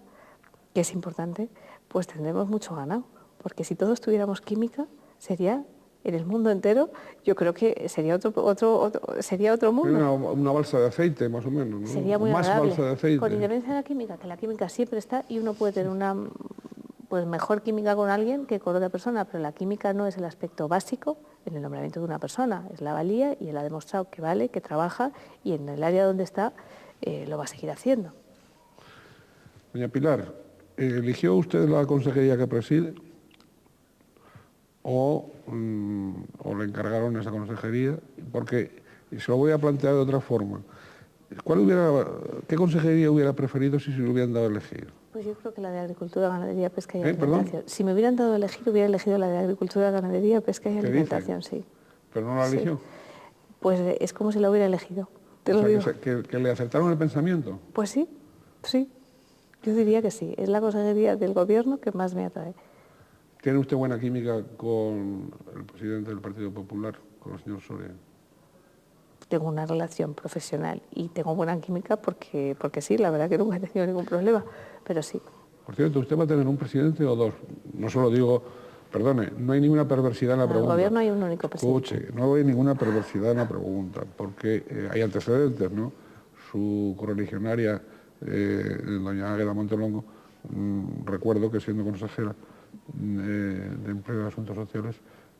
que es importante, pues tendremos mucho ganado. Porque si todos tuviéramos química, sería, en el mundo entero, yo creo que sería otro mundo. Una balsa de aceite, más o menos, ¿no? Sería muy más agradable. Balsa de aceite. Con independencia de la química, que la química siempre está y uno puede tener una mejor química con alguien que con otra persona, pero la química no es el aspecto básico en el nombramiento de una persona, es la valía, y él ha demostrado que vale, que trabaja, y en el área donde está lo va a seguir haciendo. Doña Pilar, ¿eligió usted la consejería que preside o le encargaron esa consejería? Porque, y se lo voy a plantear de otra forma, ¿qué consejería hubiera preferido si se lo hubieran dado a elegir? Pues yo creo que la de Agricultura, Ganadería, Pesca y Alimentación. ¿Perdón? Si me hubieran dado a elegir, hubiera elegido la de Agricultura, Ganadería, Pesca y Alimentación, sí. ¿Pero no la eligió? Sí. Pues es como si la hubiera elegido, te lo digo. ¿Que le acertaron el pensamiento? Pues sí, sí. Yo diría que sí. Es la consejería del Gobierno que más me atrae. ¿Tiene usted buena química con el presidente del Partido Popular, con el señor Soria? Tengo una relación profesional y tengo buena química porque sí, la verdad que nunca he tenido ningún problema, pero sí. Por cierto, ¿usted va a tener un presidente o dos? No solo digo, perdone, no hay ninguna perversidad en la pregunta. En el Gobierno hay un único presidente. Escuche, no hay ninguna perversidad en la pregunta, porque hay antecedentes, ¿no? Su correligionaria, doña Águeda Montelongo, recuerdo que siendo consejera de Empleo y Asuntos Sociales,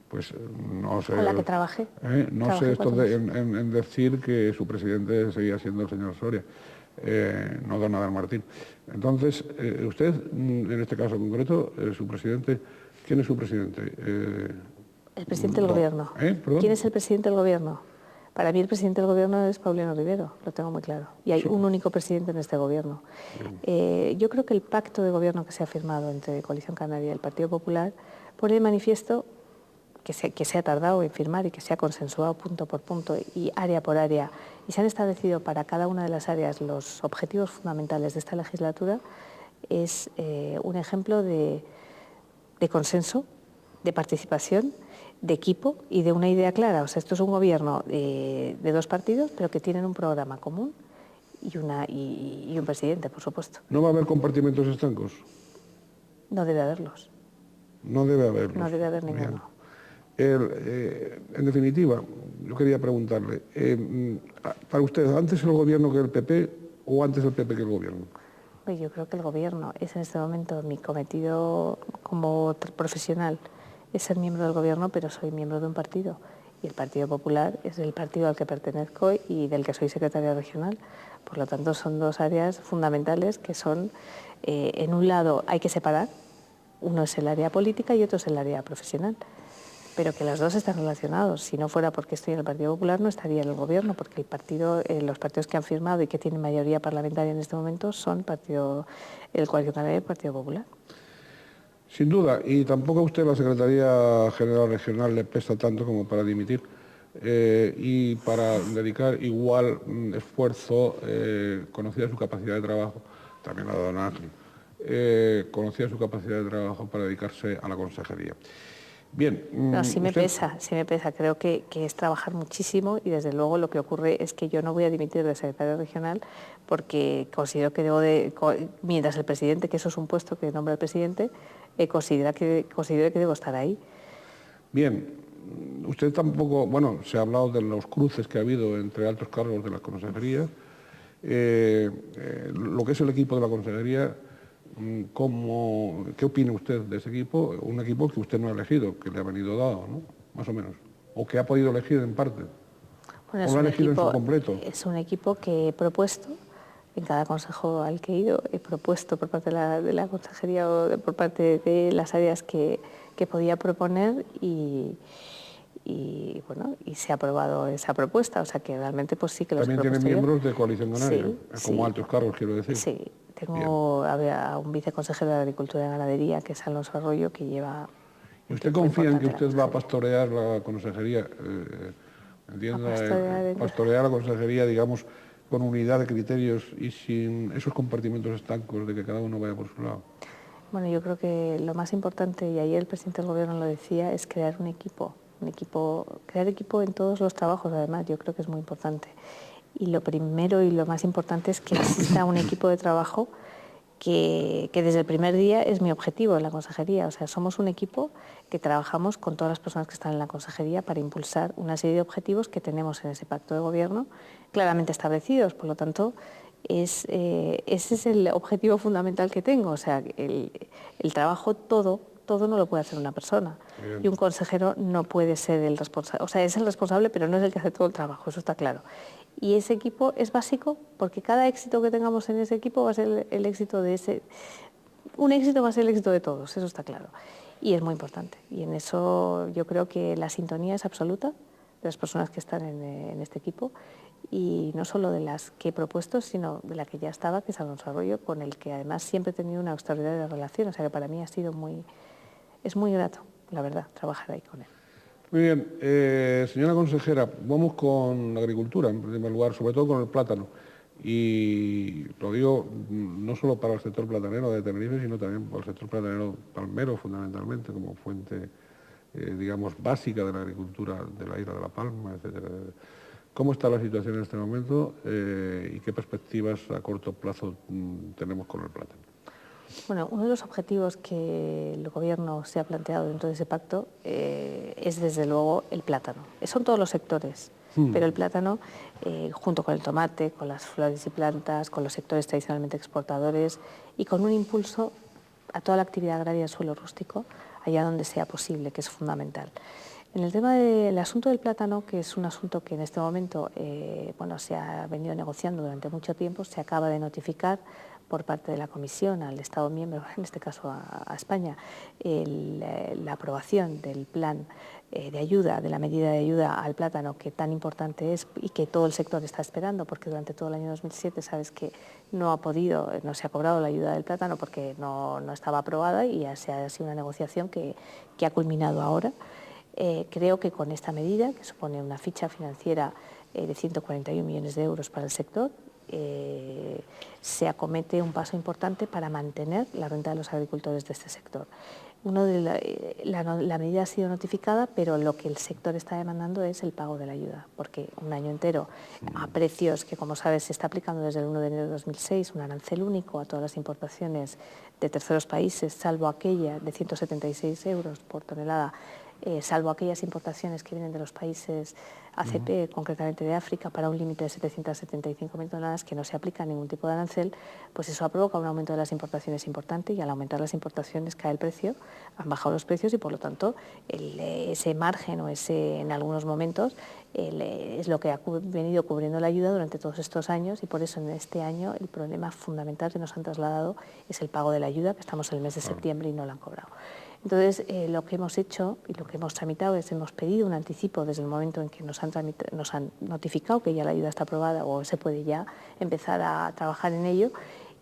pues no sé... Con la que trabajé. No sé esto en decir que su presidente seguía siendo el señor Soria, no don Adán Martín. Entonces, usted, en este caso concreto, su presidente, ¿quién es su presidente? El presidente del Gobierno. ¿Quién es el presidente del Gobierno? Para mí el presidente del Gobierno es Paulino Rivero, lo tengo muy claro. Y hay un único presidente en este Gobierno. Yo creo que el pacto de gobierno que se ha firmado entre Coalición Canaria y el Partido Popular pone de manifiesto que se ha tardado en firmar y que se ha consensuado punto por punto y área por área, y se han establecido para cada una de las áreas los objetivos fundamentales de esta legislatura, es un ejemplo de consenso, de participación, de equipo y de una idea clara. O sea, esto es un gobierno de dos partidos, pero que tienen un programa común y un presidente, por supuesto. ¿No va a haber compartimentos estancos? No debe haberlos. No debe haberlos. No debe haber ninguno. En definitiva, yo quería preguntarle, para usted, ¿antes el gobierno que el PP o antes el PP que el gobierno? Pues yo creo que el gobierno es en este momento mi cometido como profesional es ser miembro del Gobierno, pero soy miembro de un partido. Y el Partido Popular es el partido al que pertenezco y del que soy secretaria regional. Por lo tanto, son dos áreas fundamentales que son, en un lado hay que separar, uno es el área política y otro es el área profesional, pero que los dos están relacionados. Si no fuera porque estoy en el Partido Popular, no estaría en el Gobierno, porque los partidos que han firmado y que tienen mayoría parlamentaria en este momento son el Coalición Canaria y el Partido Popular. Sin duda, y tampoco a usted la Secretaría General Regional le pesa tanto como para dimitir y para dedicar igual esfuerzo, conocida su capacidad de trabajo, también la de don Ángel, conocida su capacidad de trabajo para dedicarse a la consejería. Bien. No, sí me pesa. Creo que es trabajar muchísimo y desde luego lo que ocurre es que yo no voy a dimitir de secretaria regional porque considero que mientras el presidente, que eso es un puesto que nombra el presidente, considero que debo estar ahí. Bien, usted tampoco, bueno, se ha hablado de los cruces que ha habido entre altos cargos de la consejería, lo que es el equipo de la consejería. ¿Qué opina usted de ese equipo? Un equipo que usted no ha elegido, que le ha venido dado, ¿no? Más o menos. O que ha podido elegir en parte. Bueno, ¿O lo ha elegido en su completo? Es un equipo que he propuesto, en cada consejo al que he ido, he propuesto por parte de la consejería o por parte de las áreas que podía proponer y se ha aprobado esa propuesta, o sea que realmente pues sí que los he propuesto. También tiene miembros de Coalición Canaria, como sí, altos cargos, quiero decir. Sí, tengo a un viceconsejero de Agricultura y Ganadería, que es Alonso Arroyo, que lleva... ¿Y usted confía en que usted va a pastorear la consejería? Pastorear la consejería, digamos, con unidad de criterios y sin esos compartimentos estancos de que cada uno vaya por su lado. Bueno, yo creo que lo más importante, y ayer el presidente del Gobierno lo decía, es crear un equipo, crear equipo en todos los trabajos, además, yo creo que es muy importante. Y lo primero y lo más importante es que exista un equipo de trabajo que desde el primer día es mi objetivo en la consejería. O sea, somos un equipo que trabajamos con todas las personas que están en la consejería para impulsar una serie de objetivos que tenemos en ese pacto de gobierno claramente establecidos. Por lo tanto, ese es el objetivo fundamental que tengo. O sea, el trabajo todo no lo puede hacer una persona. Bien. Y un consejero no puede ser el responsable. O sea, es el responsable, pero no es el que hace todo el trabajo, eso está claro. Y ese equipo es básico porque cada éxito que tengamos en ese equipo va a ser el éxito de ese... Un éxito va a ser el éxito de todos, eso está claro. Y es muy importante. Y en eso yo creo que la sintonía es absoluta de las personas que están en este equipo y no solo de las que he propuesto, sino de la que ya estaba, que es Alonso Arroyo, con el que además siempre he tenido una extraordinaria relación. O sea que para mí es muy grato, la verdad, trabajar ahí con él. Muy bien. Señora consejera, vamos con la agricultura, en primer lugar, sobre todo con el plátano. Y lo digo no solo para el sector platanero de Tenerife, sino también para el sector platanero palmero, fundamentalmente, como fuente, digamos, básica de la agricultura de la isla de La Palma, etcétera. ¿Cómo está la situación en este momento y qué perspectivas a corto plazo tenemos con el plátano? Bueno, uno de los objetivos que el Gobierno se ha planteado dentro de ese pacto es, desde luego, el plátano. Son todos los sectores, pero el plátano, junto con el tomate, con las flores y plantas, con los sectores tradicionalmente exportadores y con un impulso a toda la actividad agraria del suelo rústico, allá donde sea posible, que es fundamental. En el tema del asunto del plátano, que es un asunto que en este momento se ha venido negociando durante mucho tiempo, se acaba de notificar por parte de la Comisión al Estado miembro, en este caso a España, la aprobación del plan de ayuda, de la medida de ayuda al plátano, que tan importante es y que todo el sector está esperando, porque durante todo el año 2007 sabes que no se ha cobrado la ayuda del plátano porque no estaba aprobada y ha sido una negociación que ha culminado ahora. Creo que con esta medida, que supone una ficha financiera de 141 millones de euros para el sector, se acomete un paso importante para mantener la renta de los agricultores de este sector. La medida ha sido notificada, pero lo que el sector está demandando es el pago de la ayuda, porque un año entero, a precios que, como sabes, se está aplicando desde el 1 de enero de 2006, un arancel único a todas las importaciones de terceros países, salvo aquella de 176 euros por tonelada, salvo aquellas importaciones que vienen de los países ACP, concretamente de África, para un límite de 775.000 toneladas que no se aplica ningún tipo de arancel, pues eso ha provocado un aumento de las importaciones importante, y al aumentar las importaciones cae el precio, han bajado los precios y por lo tanto ese margen o ese, en algunos momentos, es lo que ha venido cubriendo la ayuda durante todos estos años, y por eso en este año el problema fundamental que nos han trasladado es el pago de la ayuda, que estamos en el mes de septiembre y no la han cobrado. Entonces, lo que hemos hecho y lo que hemos tramitado es, hemos pedido un anticipo desde el momento en que nos han notificado que ya la ayuda está aprobada o se puede ya empezar a trabajar en ello,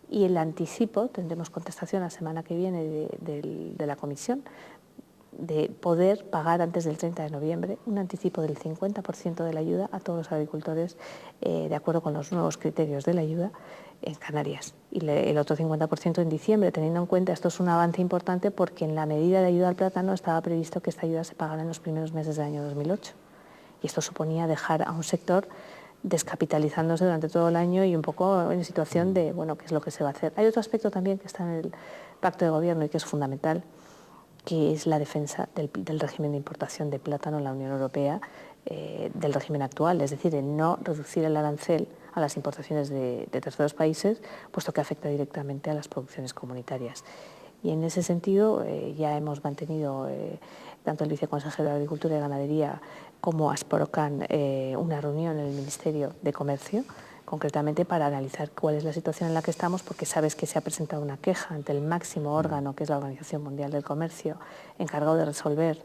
y el anticipo, tendremos contestación la semana que viene de la comisión, de poder pagar antes del 30 de noviembre un anticipo del 50% de la ayuda a todos los agricultores de acuerdo con los nuevos criterios de la ayuda en Canarias, y el otro 50% en diciembre, teniendo en cuenta, esto es un avance importante porque en la medida de ayuda al plátano estaba previsto que esta ayuda se pagara en los primeros meses del año 2008, y esto suponía dejar a un sector descapitalizándose durante todo el año y un poco en situación de, bueno, ¿qué es lo que se va a hacer? Hay otro aspecto también que está en el pacto de gobierno y que es fundamental, que es la defensa del régimen de importación de plátano en la Unión Europea, del régimen actual, es decir, el no reducir el arancel a las importaciones de terceros países, puesto que afecta directamente a las producciones comunitarias. Y en ese sentido ya hemos mantenido, tanto el viceconsejero de Agricultura y Ganadería como Asprocan, una reunión en el Ministerio de Comercio, concretamente para analizar cuál es la situación en la que estamos, porque sabes que se ha presentado una queja ante el máximo órgano, que es la Organización Mundial del Comercio, encargado de resolver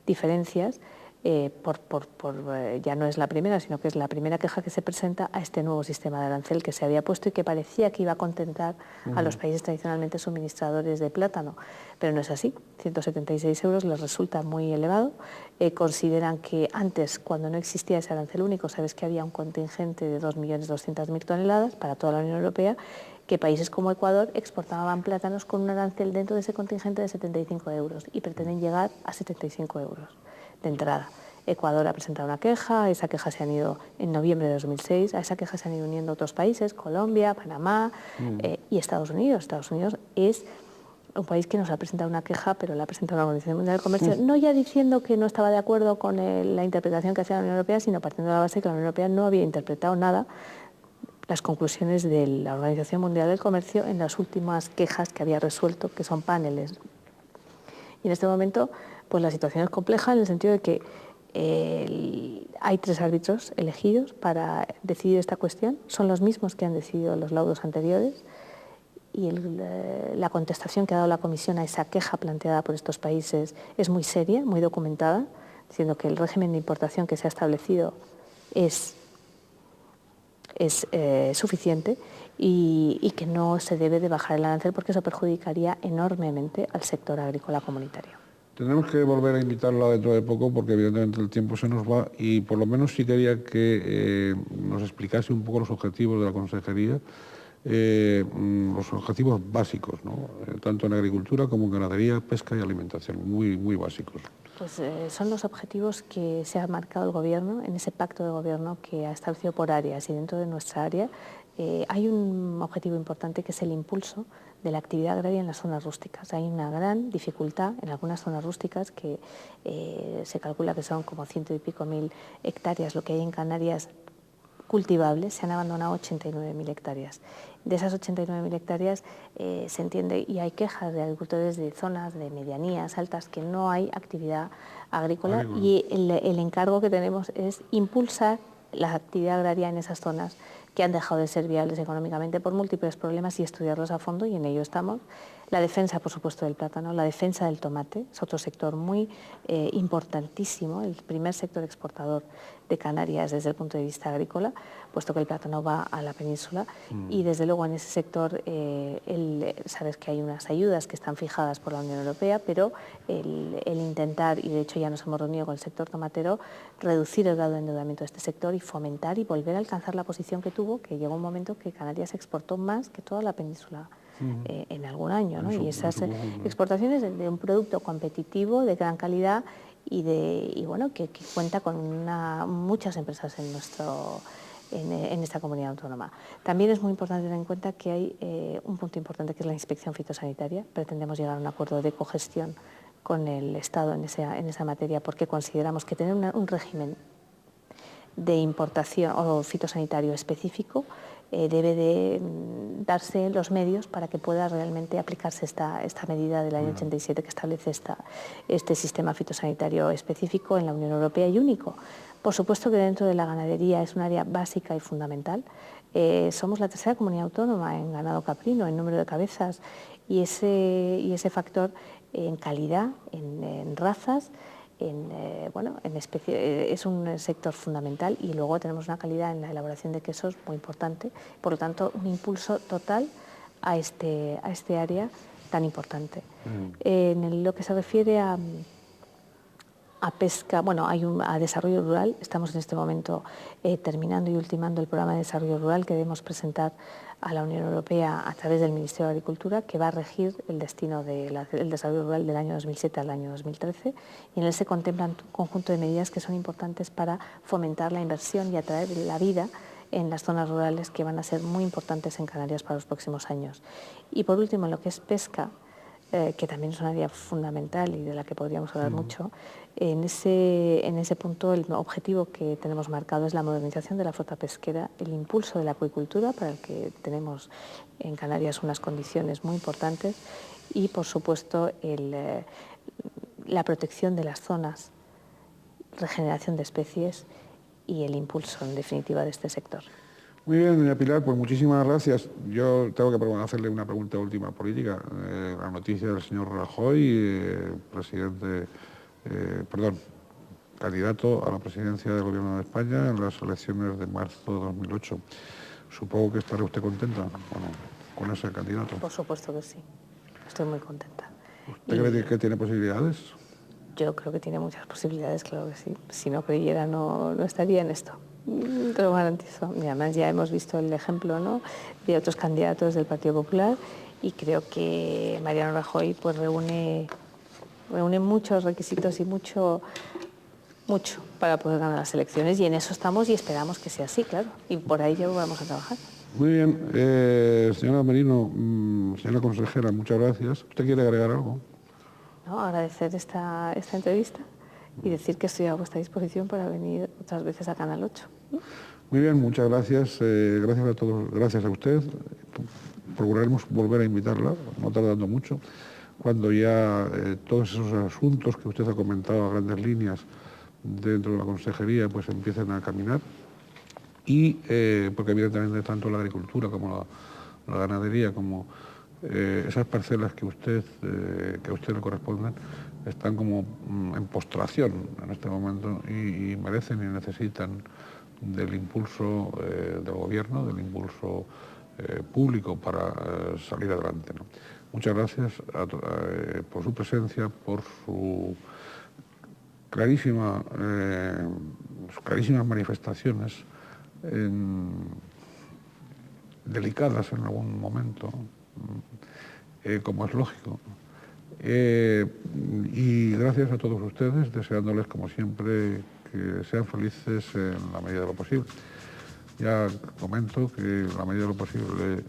diferencias. Ya no es la primera, sino que es la primera queja que se presenta a este nuevo sistema de arancel que se había puesto y que parecía que iba a contentar a los países tradicionalmente suministradores de plátano, pero no es así. 176 euros les resulta muy elevado. Consideran que antes, cuando no existía ese arancel único, sabes que había un contingente de 2.200.000 toneladas para toda la Unión Europea, que países como Ecuador exportaban plátanos con un arancel dentro de ese contingente de 75 euros y pretenden llegar a 75 euros de entrada. Ecuador ha presentado una queja, esa queja se han ido en noviembre de 2006, a esa queja se han ido uniendo otros países, Colombia, Panamá y Estados Unidos. Estados Unidos es un país que nos ha presentado una queja, pero la ha presentado la Organización Mundial del Comercio, no ya diciendo que no estaba de acuerdo con la interpretación que hacía la Unión Europea, sino partiendo de la base que la Unión Europea no había interpretado nada las conclusiones de la Organización Mundial del Comercio en las últimas quejas que había resuelto, que son paneles. Y en este momento, pues la situación es compleja en el sentido de que hay 3 árbitros elegidos para decidir esta cuestión, son los mismos que han decidido los laudos anteriores, y la contestación que ha dado la Comisión a esa queja planteada por estos países es muy seria, muy documentada, diciendo que el régimen de importación que se ha establecido es suficiente y que no se debe de bajar el arancel porque eso perjudicaría enormemente al sector agrícola comunitario. Tendremos que volver a invitarla dentro de poco porque evidentemente el tiempo se nos va, y por lo menos sí quería que nos explicase un poco los objetivos de la Consejería, los objetivos básicos, ¿no? Tanto en agricultura como en ganadería, pesca y alimentación, muy, muy básicos. Pues son los objetivos que se ha marcado el Gobierno en ese pacto de Gobierno que ha establecido por áreas, y dentro de nuestra área hay un objetivo importante que es el impulso de la actividad agraria en las zonas rústicas. Hay una gran dificultad en algunas zonas rústicas que se calcula que son como 100 y pico mil hectáreas, lo que hay en Canarias cultivables, se han abandonado 89.000 hectáreas. De esas 89.000 hectáreas se entiende, y hay quejas de agricultores de zonas de medianías altas, que no hay actividad agrícola. Y el encargo que tenemos es impulsar la actividad agraria en esas zonas que han dejado de ser viables económicamente por múltiples problemas, y estudiarlos a fondo, y en ello estamos. La defensa, por supuesto, del plátano, la defensa del tomate, es otro sector muy importantísimo, el primer sector exportador de Canarias desde el punto de vista agrícola, puesto que el plátano va a la península, y desde luego en ese sector sabes que hay unas ayudas que están fijadas por la Unión Europea, pero el intentar, y de hecho ya nos hemos reunido con el sector tomatero, reducir el grado de endeudamiento de este sector y fomentar y volver a alcanzar la posición que tuvo, que llegó un momento que Canarias exportó más que toda la península en algún año, ¿no? Y esas exportaciones de un producto competitivo, de gran calidad, y bueno, que cuenta con muchas empresas en en esta comunidad autónoma. También es muy importante tener en cuenta que hay un punto importante que es la inspección fitosanitaria. Pretendemos llegar a un acuerdo de cogestión con el Estado en esa materia, porque consideramos que tener un régimen de importación o fitosanitario específico debe de darse los medios para que pueda realmente aplicarse esta medida del año 87 que establece este sistema fitosanitario específico en la Unión Europea y único. Por supuesto que dentro de la ganadería es un área básica y fundamental. Somos la tercera comunidad autónoma en ganado caprino, en número de cabezas, y ese factor en calidad, en razas, en especie, es un sector fundamental, y luego tenemos una calidad en la elaboración de quesos muy importante. Por lo tanto, un impulso total a este área tan importante. En lo que se refiere a pesca, a desarrollo rural, estamos en este momento terminando y ultimando el programa de desarrollo rural que debemos presentar a la Unión Europea a través del Ministerio de Agricultura, que va a regir el destino del desarrollo rural del año 2007 al año 2013, y en él se contemplan un conjunto de medidas que son importantes para fomentar la inversión y atraer la vida en las zonas rurales, que van a ser muy importantes en Canarias para los próximos años. Y por último, en lo que es pesca, que también es un área fundamental y de la que podríamos hablar mucho, en ese punto el objetivo que tenemos marcado es la modernización de la flota pesquera, el impulso de la acuicultura, para el que tenemos en Canarias unas condiciones muy importantes, y por supuesto la protección de las zonas, regeneración de especies y el impulso en definitiva de este sector. Muy bien, doña Pilar, pues muchísimas gracias. Yo tengo que hacerle una pregunta última política. La noticia del señor Rajoy, candidato a la presidencia del Gobierno de España en las elecciones de marzo de 2008. Supongo que estará usted contenta con ese candidato. Por supuesto que sí, estoy muy contenta. ¿Usted cree que tiene posibilidades? Yo creo que tiene muchas posibilidades, claro que sí. Si no creyera, no estaría en esto. Te lo garantizo. Y además ya hemos visto el ejemplo, ¿no?, de otros candidatos del Partido Popular, y creo que Mariano Rajoy pues reúne muchos requisitos y mucho para poder ganar las elecciones, y en eso estamos y esperamos que sea así, claro, y por ello vamos a trabajar. Muy bien, señora Merino, señora consejera, muchas gracias. ¿Usted quiere agregar algo? No, agradecer esta entrevista y decir que estoy a vuestra disposición para venir otras veces a Canal 8. Muy bien, muchas gracias. Gracias a todos, gracias a usted. Procuraremos volver a invitarla, no tardando mucho, cuando ya todos esos asuntos que usted ha comentado a grandes líneas dentro de la consejería pues empiecen a caminar, y porque evidentemente tanto la agricultura como la ganadería como esas parcelas que a usted le corresponden están como en postración en este momento, y merecen y necesitan del impulso del gobierno, del impulso público para salir adelante, ¿no? Muchas gracias por su presencia, por sus clarísimas manifestaciones delicadas en algún momento, como es lógico. Y gracias a todos ustedes, deseándoles como siempre que sean felices en la medida de lo posible. Ya comento que la medida de lo posible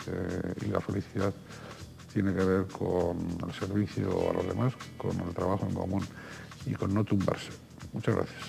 y la felicidad tiene que ver con el servicio a los demás, con el trabajo en común y con no tumbarse. Muchas gracias.